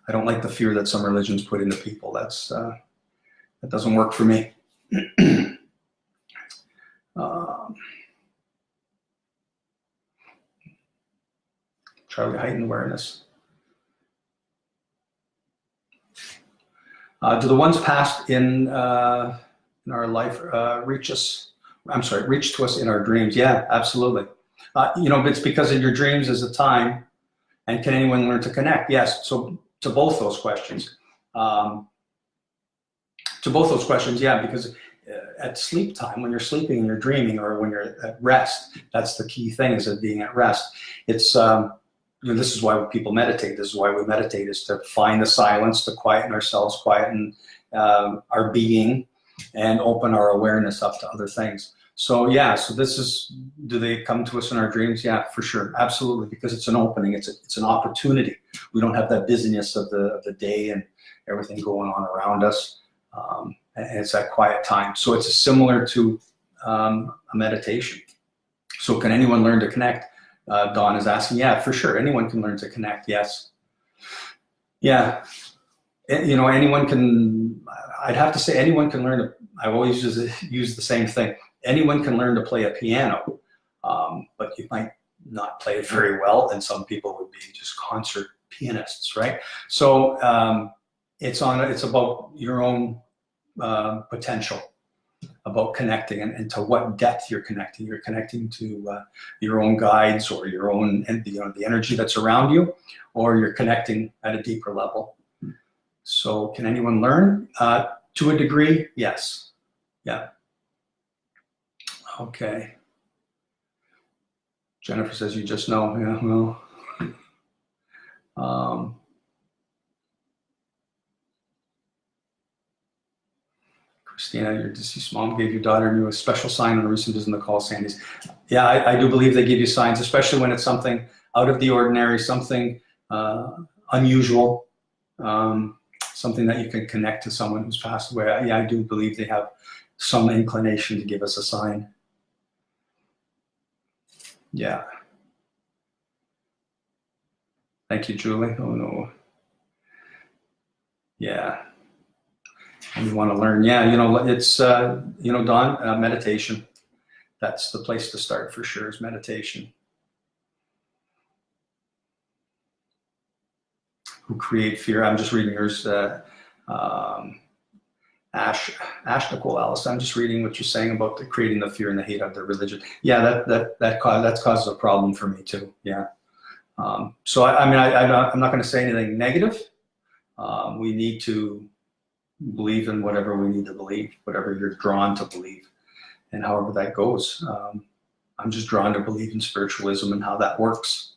I don't like the fear that some religions put into people. That doesn't work for me. Charlie, heightened awareness. Do the ones passed in our life reach to us in our dreams? Yeah, absolutely. It's because in your dreams is a time, and can anyone learn to connect? Yes. So to both those questions. Yeah, because at sleep time, when you're sleeping and you're dreaming, or when you're at rest, that's the key thing, is it being at rest. It's this is why people meditate. This is why we meditate, is to find the silence, to quieten ourselves, quieten our being, and open our awareness up to other things. So yeah, so do they come to us in our dreams? Yeah, for sure, absolutely, because it's an opening, it's an opportunity. We don't have that busyness of the day and everything going on around us, and it's that quiet time. So it's similar to a meditation. So can anyone learn to connect? Dawn is asking. Yeah, for sure, anyone can learn to connect. Yes. Yeah, anyone can. I'd have to say anyone can learn to. I always use the same thing. Anyone can learn to play a piano, but you might not play it very well, and some people would be just concert pianists, right? So it's about your own potential, about connecting, and to what depth you're connecting. You're connecting to your own guides, or your own, and the energy that's around you, or you're connecting at a deeper level. So can anyone learn? To a degree, yes. Yeah. Okay. Jennifer says you just know. Yeah, well. Christina, your deceased mom gave your daughter a special sign on a recent visit in the call, Sandy's. Yeah, I do believe they give you signs, especially when it's something out of the ordinary, something unusual, something that you can connect to someone who's passed away. Yeah, I do believe they have some inclination to give us a sign. Yeah. Thank you, Julie. Oh, no. Yeah. And you want to learn. Yeah, it's, Dawn, meditation. That's the place to start for sure, is meditation. who create fear. I'm just reading yours, Ash Nicole Alice. I'm just reading what you're saying about creating the fear and the hate of their religion. Yeah, that causes a problem for me too. Yeah. So I'm not going to say anything negative. We need to believe in whatever we need to believe, whatever you're drawn to believe, and however that goes. I'm just drawn to believe in spiritualism and how that works.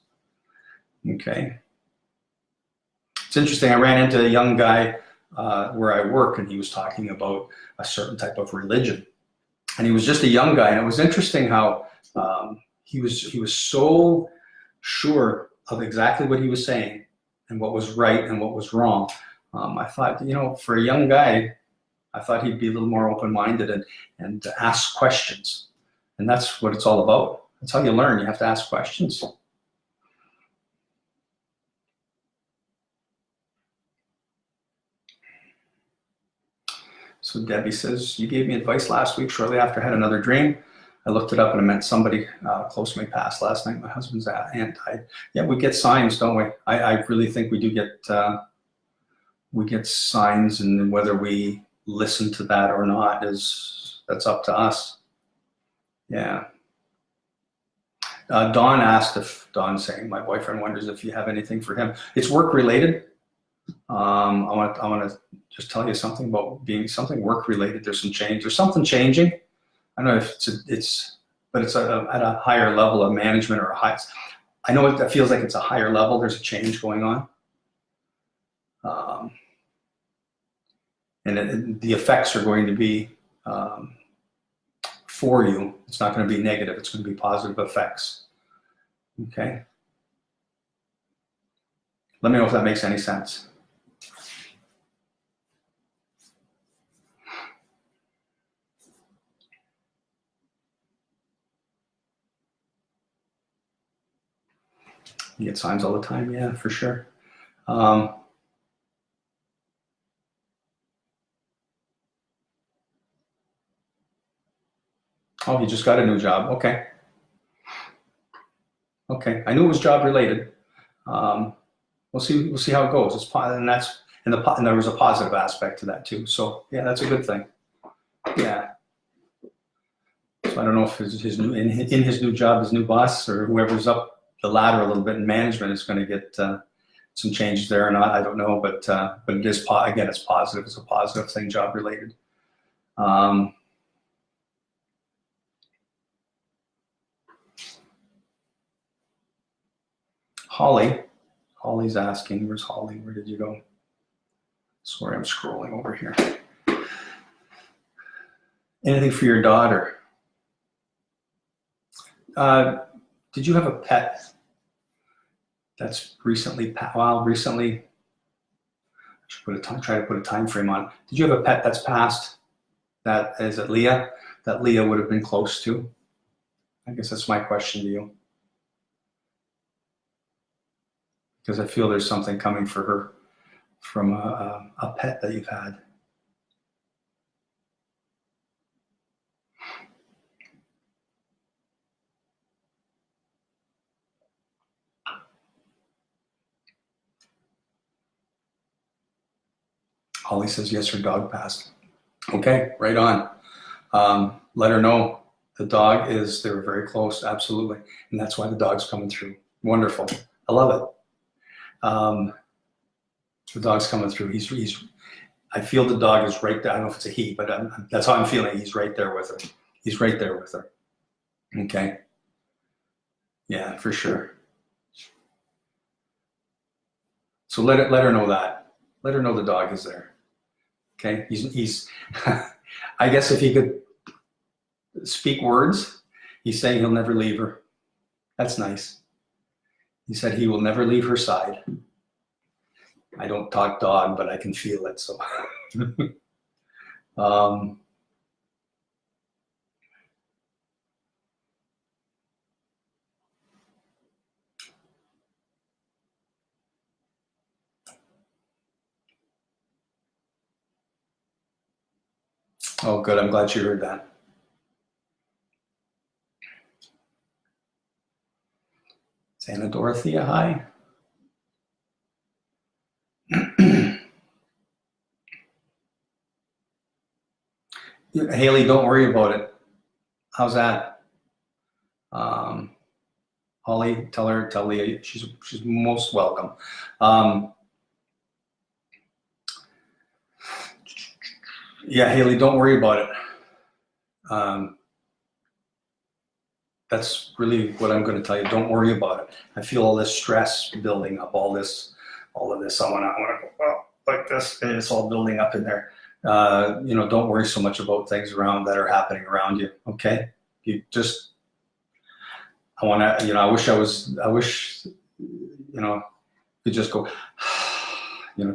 Okay. It's interesting. I ran into a young guy where I work, and he was talking about a certain type of religion. And he was just a young guy, and it was interesting how he was so sure of exactly what he was saying and what was right and what was wrong. I thought, for a young guy, I thought he'd be a little more open-minded and ask questions. And that's what it's all about. That's how you learn. You have to ask questions. So Debbie says, you gave me advice last week shortly after I had another dream. I looked it up and it meant somebody close to me passed last night. My husband's aunt died. Yeah, we get signs, don't we? I really think we do get signs, and whether we listen to that or not that's up to us. Yeah. Dawn's saying, my boyfriend wonders if you have anything for him. It's work related. I want to just tell you something about being something work related. There's some change. There's something changing. I don't know if but it's at a higher level of management or I know it feels like it's a higher level. There's a change going on. And the effects are going to be for you. It's not going to be negative. It's going to be positive effects. Okay. Let me know if that makes any sense. You get signs all the time. Yeah, for sure. Oh, he just got a new job. Okay. Okay. I knew it was job related. We'll see how it goes. It's and there was a positive aspect to that too. So yeah, that's a good thing. Yeah. So I don't know if his new job, his new boss or whoever's up the ladder a little bit in management is going to get some changes there or not. I don't know, but it is again, it's positive. It's a positive thing, job related. Holly's asking, where's Holly? Where did you go? Sorry, I'm scrolling over here. Anything for your daughter? Did you have a pet that's recently? Recently. I should try to put a time frame on. Did you have a pet that's passed? Is it Leah? That Leah would have been close to. I guess that's my question to you. Because I feel there's something coming for her from a pet that you've had. Holly says, yes, her dog passed. Okay, right on. Let her know the dog they were very close, absolutely. And that's why the dog's coming through. Wonderful. I love it. The dog's coming through. I feel the dog is right there. I don't know if it's a he, but that's how I'm feeling. He's right there with her. He's right there with her. Okay. Yeah, for sure. So let her know that. Let her know the dog is there. Okay. He's I guess if he could speak words, he's saying he'll never leave her. That's nice. He said he will never leave her side. I don't talk dog, but I can feel it. So, oh, good. I'm glad you heard that. Anna Dorothea, hi. Haley, don't worry about it. How's that? Holly, tell Leah she's most welcome. Yeah, Haley, don't worry about it. That's really what I'm going to tell you. Don't worry about it. I feel all this stress building up, all of this. I want to go like this, and it's all building up in there. Don't worry so much about things that are happening around you. Okay, you just. I want to. I wish. You just go.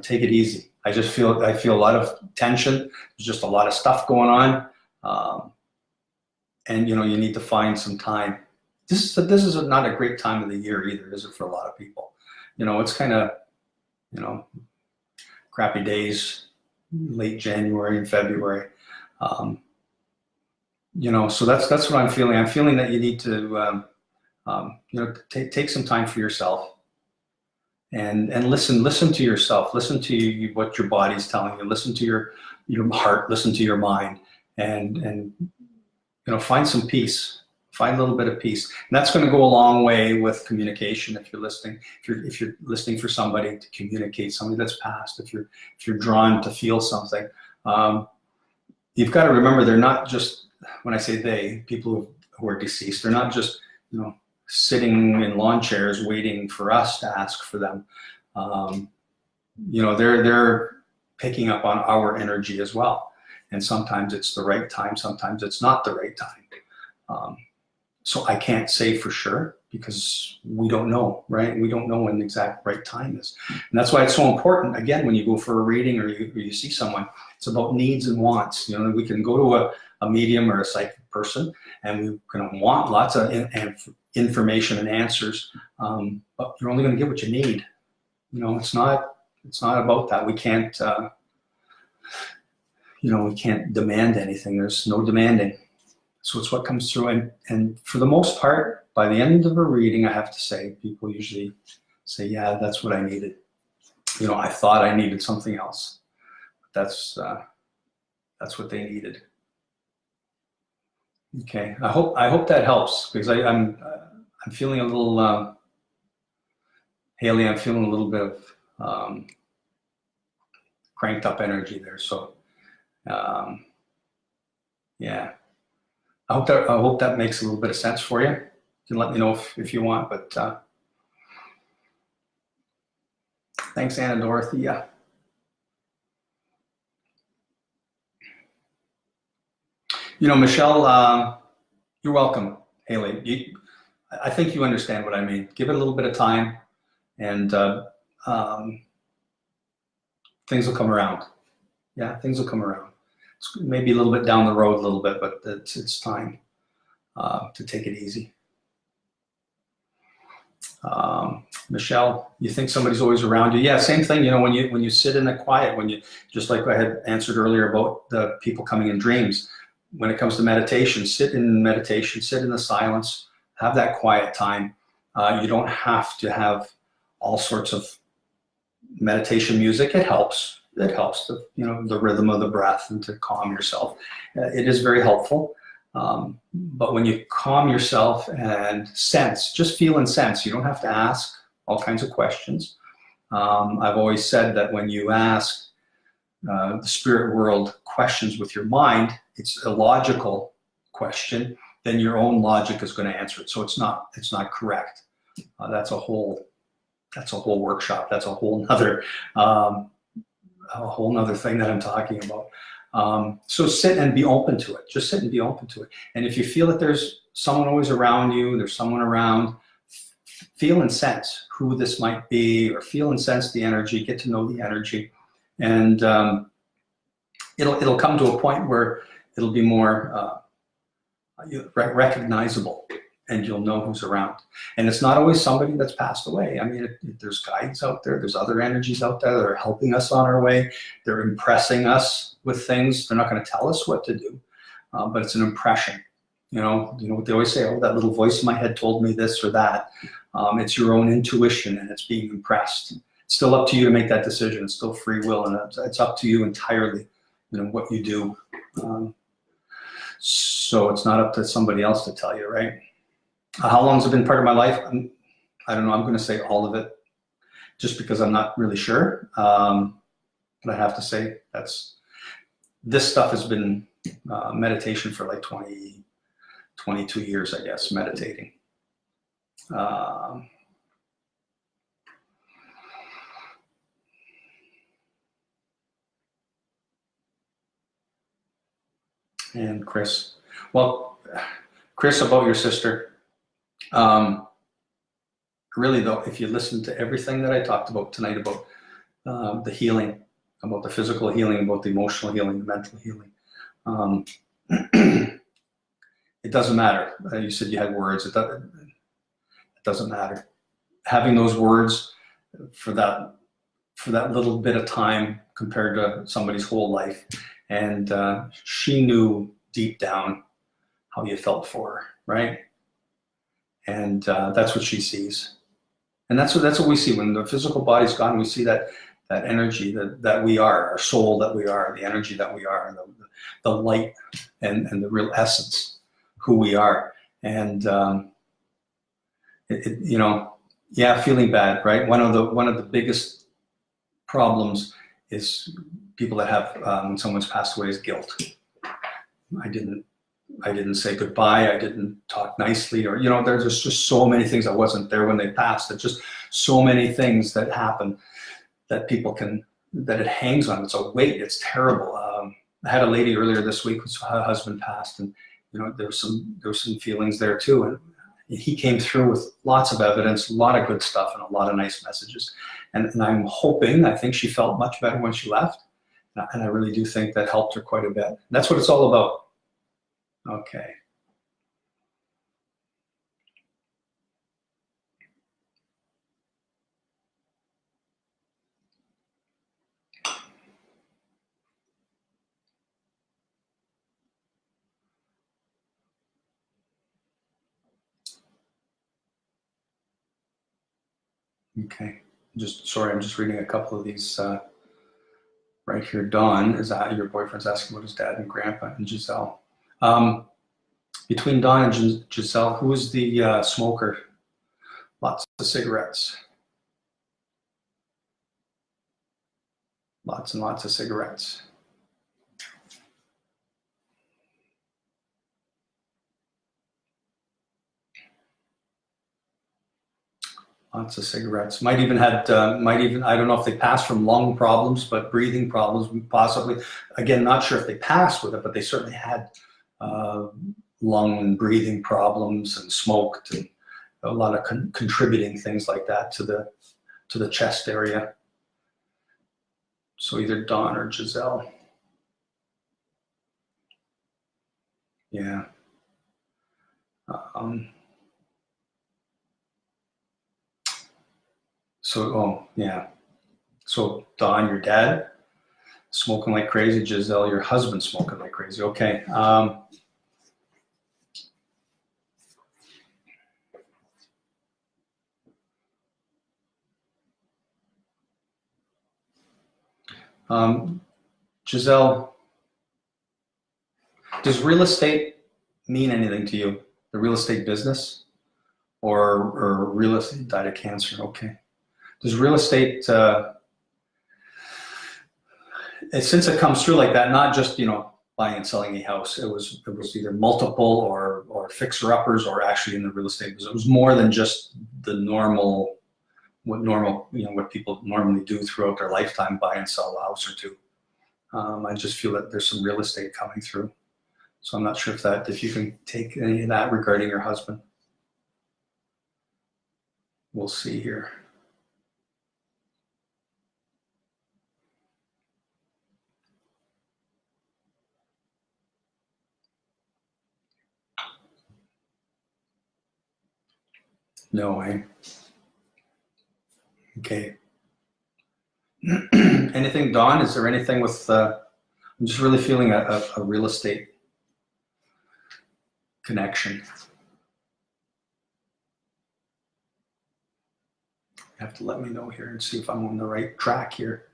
Take it easy. I feel a lot of tension. There's just a lot of stuff going on. And you need to find some time. This is not a great time of the year either, is it, for a lot of people? It's kind of, crappy days, late January and February. So that's what I'm feeling. I'm feeling that you need to, take some time for yourself and listen to yourself. Listen to what your body's telling you. Listen to your heart. Listen to your mind, and find some peace, find a little bit of peace. And that's going to go a long way with communication. If you're listening, if you're listening for somebody to communicate, somebody that's passed, if you're drawn to feel something, you've got to remember they're not just, when I say they, people who are deceased, they're not just, sitting in lawn chairs waiting for us to ask for them. They're picking up on our energy as well. And sometimes it's the right time, sometimes it's not the right time. So I can't say for sure because we don't know, right? We don't know when the exact right time is. And that's why it's so important, again, when you go for a reading or you see someone, it's about needs and wants. We can go to a medium or a psychic person and we can want lots of information and answers, but you're only going to get what you need. It's not about that. We can't, we can't demand anything. There's no demanding. So it's what comes through. And for the most part, by the end of a reading, I have to say, people usually say, yeah, that's what I needed. I thought I needed something else. That's what they needed. Okay. I hope that helps, because I'm feeling a little, Haley, I'm feeling a little bit of cranked up energy there. So, yeah, I hope that makes a little bit of sense for you. You can let me know if you want, but thanks, Anna Dorothy. Yeah. Michelle, you're welcome. Haley, I think you understand what I mean. Give it a little bit of time, and things will come around. Yeah, things will come around. It's maybe a little bit down the road a little bit, but it's time to take it easy. Michelle, you think somebody's always around you? Yeah, same thing. When you sit in the quiet, just like I had answered earlier about the people coming in dreams. When it comes to meditation, sit in the silence, have that quiet time. You don't have to have all sorts of meditation music. It helps. It helps the rhythm of the breath and to calm yourself. It is very helpful. But when you calm yourself and sense, just feel and sense. You don't have to ask all kinds of questions. I've always said that when you ask the spirit world questions with your mind, it's a logical question, then your own logic is going to answer it. So it's not correct. That's a whole workshop. That's a whole nother thing that I'm talking about. So sit and be open to it. Just sit and be open to it. And if you feel that there's someone always around you, there's someone around, feel and sense who this might be, or feel and sense the energy, get to know the energy. And it'll come to a point where it'll be more recognizable, and you'll know who's around. And it's not always somebody that's passed away. I mean, there's guides out there, there's other energies out there that are helping us on our way. They're impressing us with things. They're not going to tell us what to do, but it's an impression. You know what they always say, oh, that little voice in my head told me this or that. It's your own intuition, and it's being impressed. It's still up to you to make that decision. It's still free will, and it's up to you entirely, what you do. So it's not up to somebody else to tell you, right? How long has it been part of my life? I don't know. I'm going to say all of it, just because I'm not really sure. But I have to say this stuff has been meditation for like 20, 22 years, I guess, meditating. And Chris, well, Chris, about your sister, really though, if you listen to everything that I talked about tonight about the healing, about the physical healing, about the emotional healing, the mental healing, it doesn't matter. You said you had words. It doesn't matter. Having those words for that little bit of time compared to somebody's whole life. And she knew deep down how you felt for her, right? And that's what she sees. And that's what we see. When the physical body's gone, we see that energy that we are, our soul that we are, the energy that we are, the light and the real essence, who we are. And feeling bad, right? One of the biggest problems is people that have when someone's passed away is guilt. I didn't say goodbye. I didn't talk nicely, or there's just so many things. I wasn't there when they passed. There's just so many things that happen that that it hangs on. It's a weight. It's terrible. I had a lady earlier this week whose husband passed, and there was some feelings there too. And he came through with lots of evidence, a lot of good stuff, and a lot of nice messages. And I'm hoping, I think she felt much better when she left. And I really do think that helped her quite a bit. That's what it's all about. Okay. Okay. I'm just reading a couple of these right here. Don, is that your boyfriend's asking about his dad and grandpa and Giselle? Between Don and Giselle, who is the smoker? Lots of cigarettes. Lots and lots of cigarettes. Lots of cigarettes. Might even, I don't know if they passed from lung problems, but breathing problems, possibly. Again, not sure if they passed with it, but they certainly had lung and breathing problems, and smoked, and a lot of contributing things like that to the chest area. So either Don or Giselle. Yeah. So Don, your dad, smoking like crazy. Giselle, your husband, smoking like crazy. Okay. Giselle, does real estate mean anything to you? The real estate business, or real estate? Died of cancer. Okay. Does real estate, since it comes through like that, not just buying and selling a house, it was either multiple or fixer uppers, or actually in the real estate business, it was more than just the what people normally do throughout their lifetime, buy and sell a house or two. I just feel that there's some real estate coming through. So I'm not sure if you can take any of that regarding your husband. We'll see here. No way. Okay. Anything, Don? Is there anything with? I'm just really feeling a real estate connection. You have to let me know here and see if I'm on the right track here,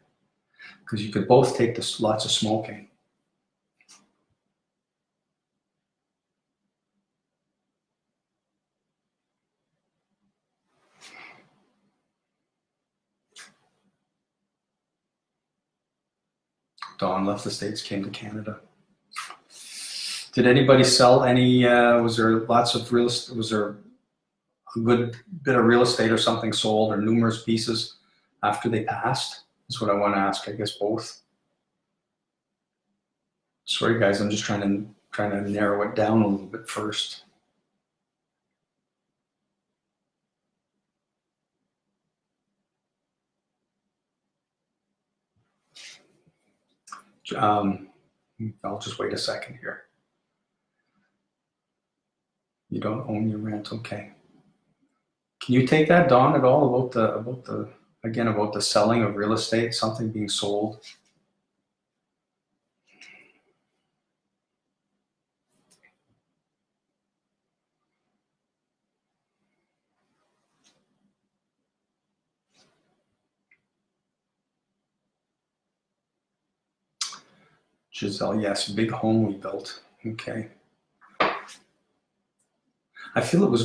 because you could both take this lots of smoking. Don left the States, came to Canada. Did anybody sell any, was there lots of real estate, was there a good bit of real estate or something sold, or numerous pieces after they passed? That's what I want to ask, I guess both. Sorry guys, I'm just trying to narrow it down a little bit first. I'll just wait a second here. You don't own your rent, okay. Can you take that, Don, at all about the selling of real estate, something being sold? Giselle, yes, big home we built. Okay. I feel it was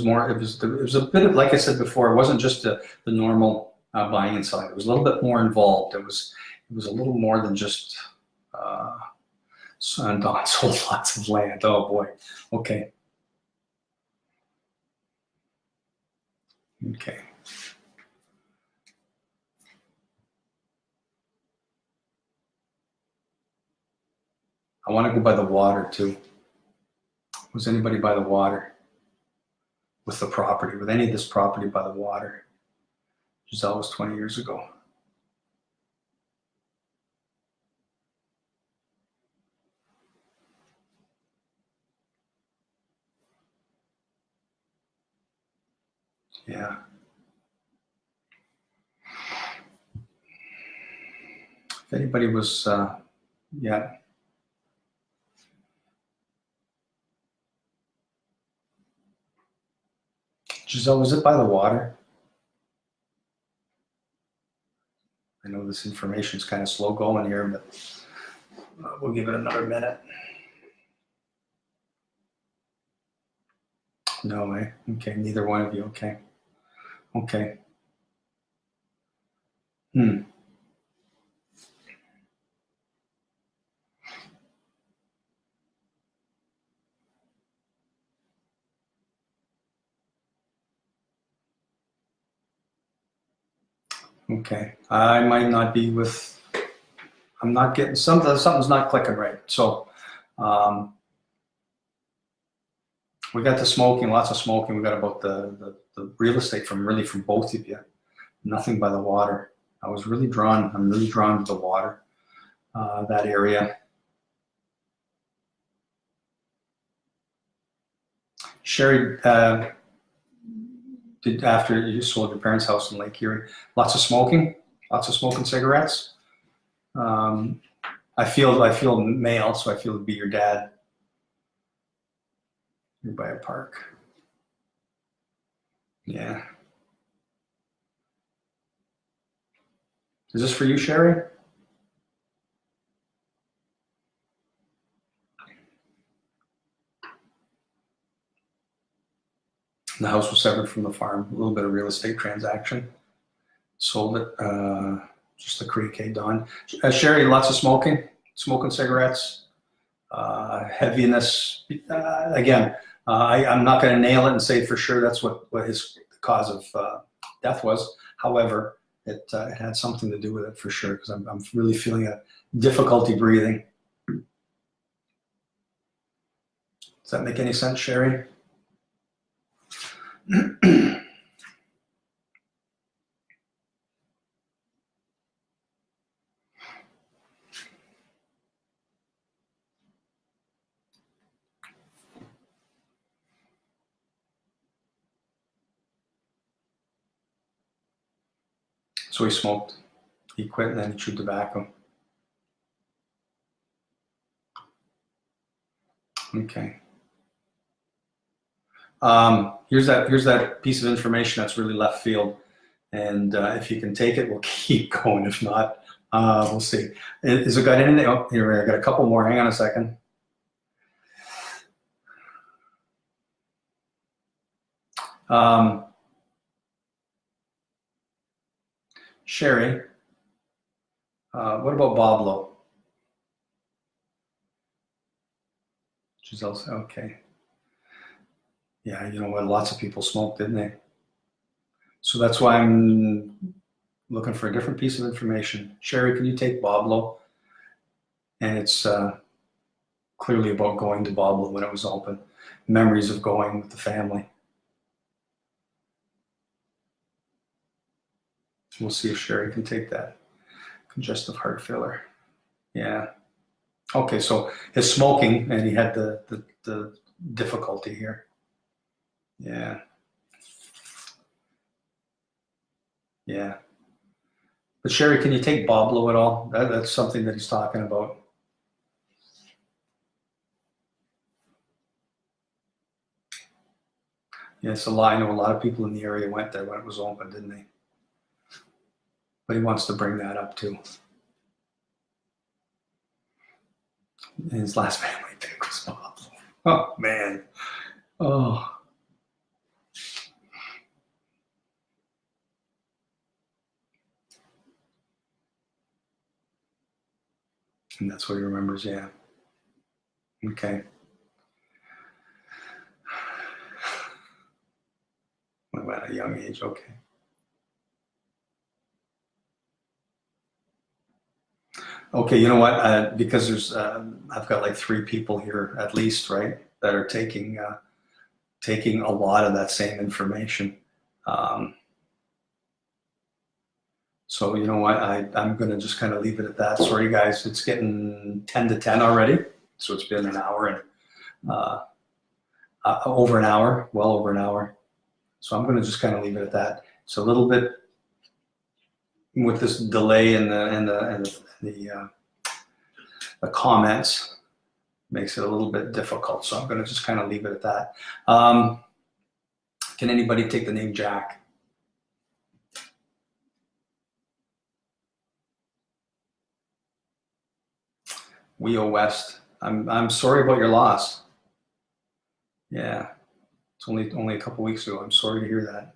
a bit of, like I said before, it wasn't just the normal buying and selling. It was a little bit more involved. It was a little more than just Don sold lots of land. Oh boy. Okay. Okay. I want to go by the water too. Was anybody by the water with the property, with any of this property by the water? Giselle was 20 years ago. Yeah. If anybody was, yeah. Giselle, was it by the water? I know this information is kind of slow going here, but we'll give it another minute. No, eh? Okay, neither one of you. Okay. Okay. Okay. I might not be with, I'm not getting, something's not clicking right. So we got the smoking, lots of smoking. We got about the real estate from both of you. Nothing by the water. I'm really drawn to the water, that area. Sherry, did after you sold your parents' house in Lake Erie, lots of smoking cigarettes. I feel male, so I feel it'd be your dad. You're by a park. Yeah. Is this for you, Sherry? The house was severed from the farm. A little bit of real estate transaction. Sold it. Just the creek, hey, Don. Sherry, lots of smoking cigarettes, heaviness. Again, I'm not going to nail it and say for sure that's what his cause of death was. However, it had something to do with it for sure, because I'm really feeling a difficulty breathing. Does that make any sense, Sherry? So he smoked, he quit, and then he chewed tobacco. Okay. Here's that piece of information that's really left field, and if you can take it, we'll keep going. If not, we'll see. Is it got anything? Oh, here I got a couple more. Hang on a second. Sherry, what about Bob Lowe? Giselle's okay. Yeah, you know what? Lots of people smoked, didn't they? So that's why I'm looking for a different piece of information. Sherry, can you take Boblo? And it's clearly about going to Boblo when it was open. Memories of going with the family. We'll see if Sherry can take that. Congestive heart failure. Yeah. Okay, so his smoking, and he had the difficulty here. Yeah. Yeah. But Sherry, can you take Boblo at all? That's something that he's talking about. Yes, I know a lot of people in the area went there when it was open, didn't they? But he wants to bring that up too. And his last family pick was Boblo. Oh, man. Oh. And that's what he remembers, yeah. Okay. At a young age, okay. Okay, you know what? Because there's, I've got like 3 people here at least, right, that are taking a lot of that same information. So you know what? I'm going to just kind of leave it at that. Sorry, guys. It's getting 10 to 10 already, so it's been an hour and over an hour, well over an hour. So I'm going to just kind of leave it at that. It's a little bit with this delay in the comments makes it a little bit difficult. So I'm going to just kind of leave it at that. Can anybody take the name Jack? Weo West. I'm sorry about your loss. Yeah, it's only a couple weeks ago. I'm sorry to hear that.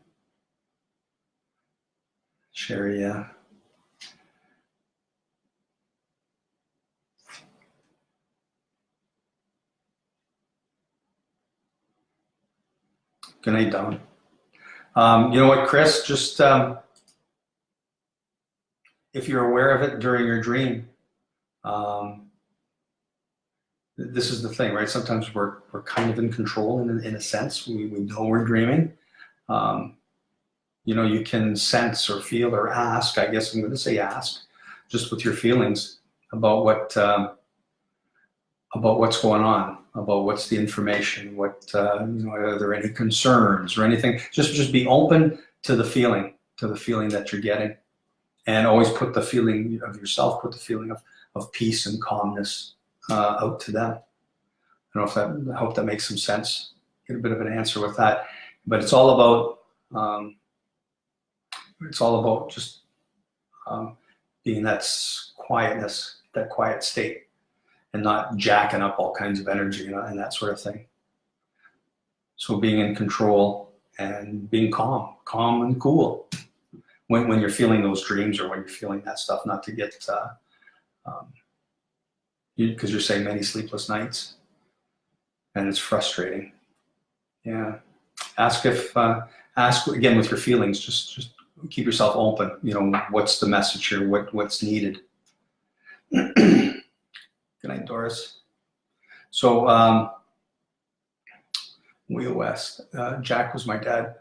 Sherry, yeah. Good night, Don. You know what, Chris? Just if you're aware of it during your dream, this is the thing, right? Sometimes we're kind of in control in a sense. We know we're dreaming. You know, you can sense or feel or ask. I guess I'm going to say ask, just with your feelings about what's going on, about what's the information, what you know, are there any concerns or anything? Just be open to the feeling that you're getting, and always put the feeling of yourself, put the feeling of peace and calmness out to them. I hope that makes some sense. Get a bit of an answer with that, but it's all about just being that quietness, that quiet state, and not jacking up all kinds of energy, you know, and that sort of thing. So being in control and being calm and cool when you're feeling those dreams or when you're feeling that stuff, not to get because you're saying many sleepless nights, and it's frustrating. Yeah. Ask again with your feelings. Just keep yourself open. You know, what's the message here? What's needed? Good night, Doris. So, Wheel West. Jack was my dad.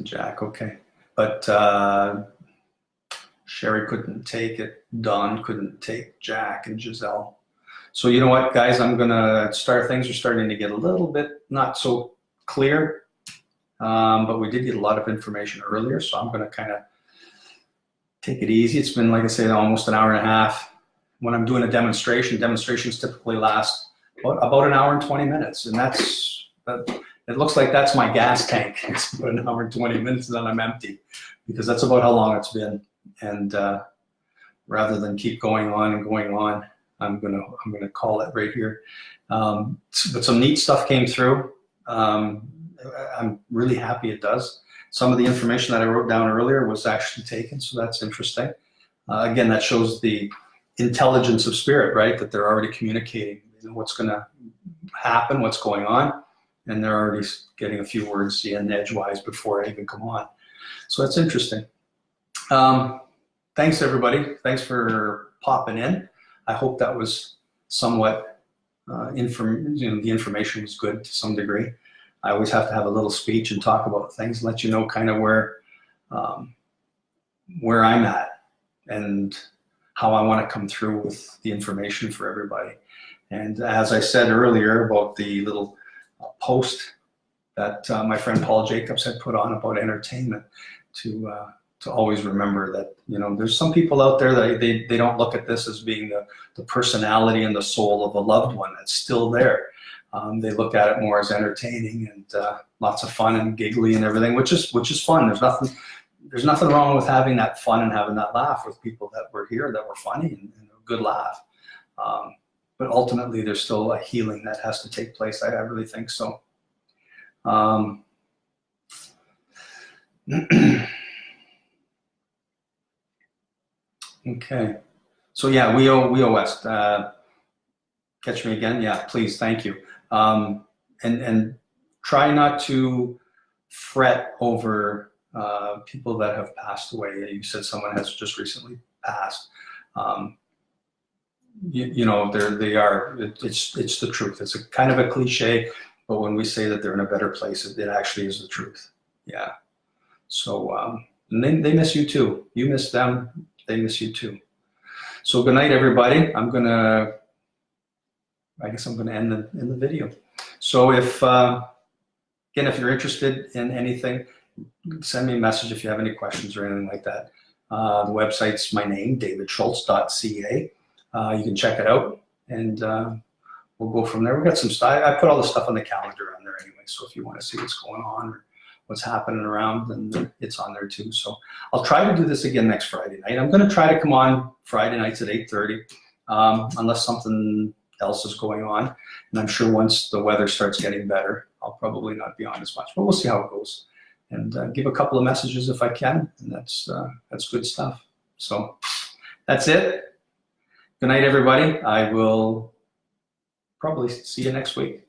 Jack, okay. But Sherry couldn't take it. Don couldn't take Jack and Giselle. So you know what, guys? I'm gonna start. Things are starting to get a little bit not so clear, but we did get a lot of information earlier. So I'm gonna kind of take it easy. It's been, like I say, almost an hour and a half. When I'm doing a demonstration, demonstrations typically last about an hour and 20 minutes, and it looks like that's my gas tank. It's about an hour and 20 minutes, and then I'm empty, because that's about how long it's been. And rather than keep going on and going on, I'm gonna call it right here. But some neat stuff came through. I'm really happy it does. Some of the information that I wrote down earlier was actually taken, so that's interesting. Again, that shows the intelligence of spirit, right? That they're already communicating, you know, what's going to happen, what's going on, and they're already getting a few words in edgewise before I even come on. So that's interesting. Thanks, everybody. Thanks for popping in. I hope that was somewhat you know, the information was good to some degree. I always have to have a little speech and talk about things, let you know kind of where I'm at and how I want to come through with the information for everybody. And as I said earlier about the little post that my friend Paul Jacobs had put on about entertainment, to always remember that, you know, there's some people out there that they don't look at this as being the personality and the soul of a loved one that's still there. They look at it more as entertaining and lots of fun and giggly and everything, which is fun. There's nothing wrong with having that fun and having that laugh with people that were here that were funny and a good laugh. But ultimately, there's still a healing that has to take place. I really think so. Okay, so yeah, we owe West. Catch me again, yeah, please, thank you. And try not to fret over people that have passed away. You said someone has just recently passed. You know, they are. It's the truth. It's a kind of a cliche, but when we say that they're in a better place, it actually is the truth. Yeah. So and they miss you too. You miss them. They miss you too. So good night, everybody. I guess I'm gonna end the video. So if again, if you're interested in anything, send me a message if you have any questions or anything like that. The website's my name, davidschultz.ca. You can check it out, and we'll go from there. We got some stuff. I put all the stuff on the calendar on there anyway. So if you want to see what's going on or what's happening around, then it's on there too. So I'll try to do this again next Friday night. I'm going to try to come on Friday nights at 8:30, unless something else is going on. And I'm sure once the weather starts getting better, I'll probably not be on as much, but we'll see how it goes. And give a couple of messages if I can, and that's good stuff. So that's it. Good night, everybody. I will probably see you next week.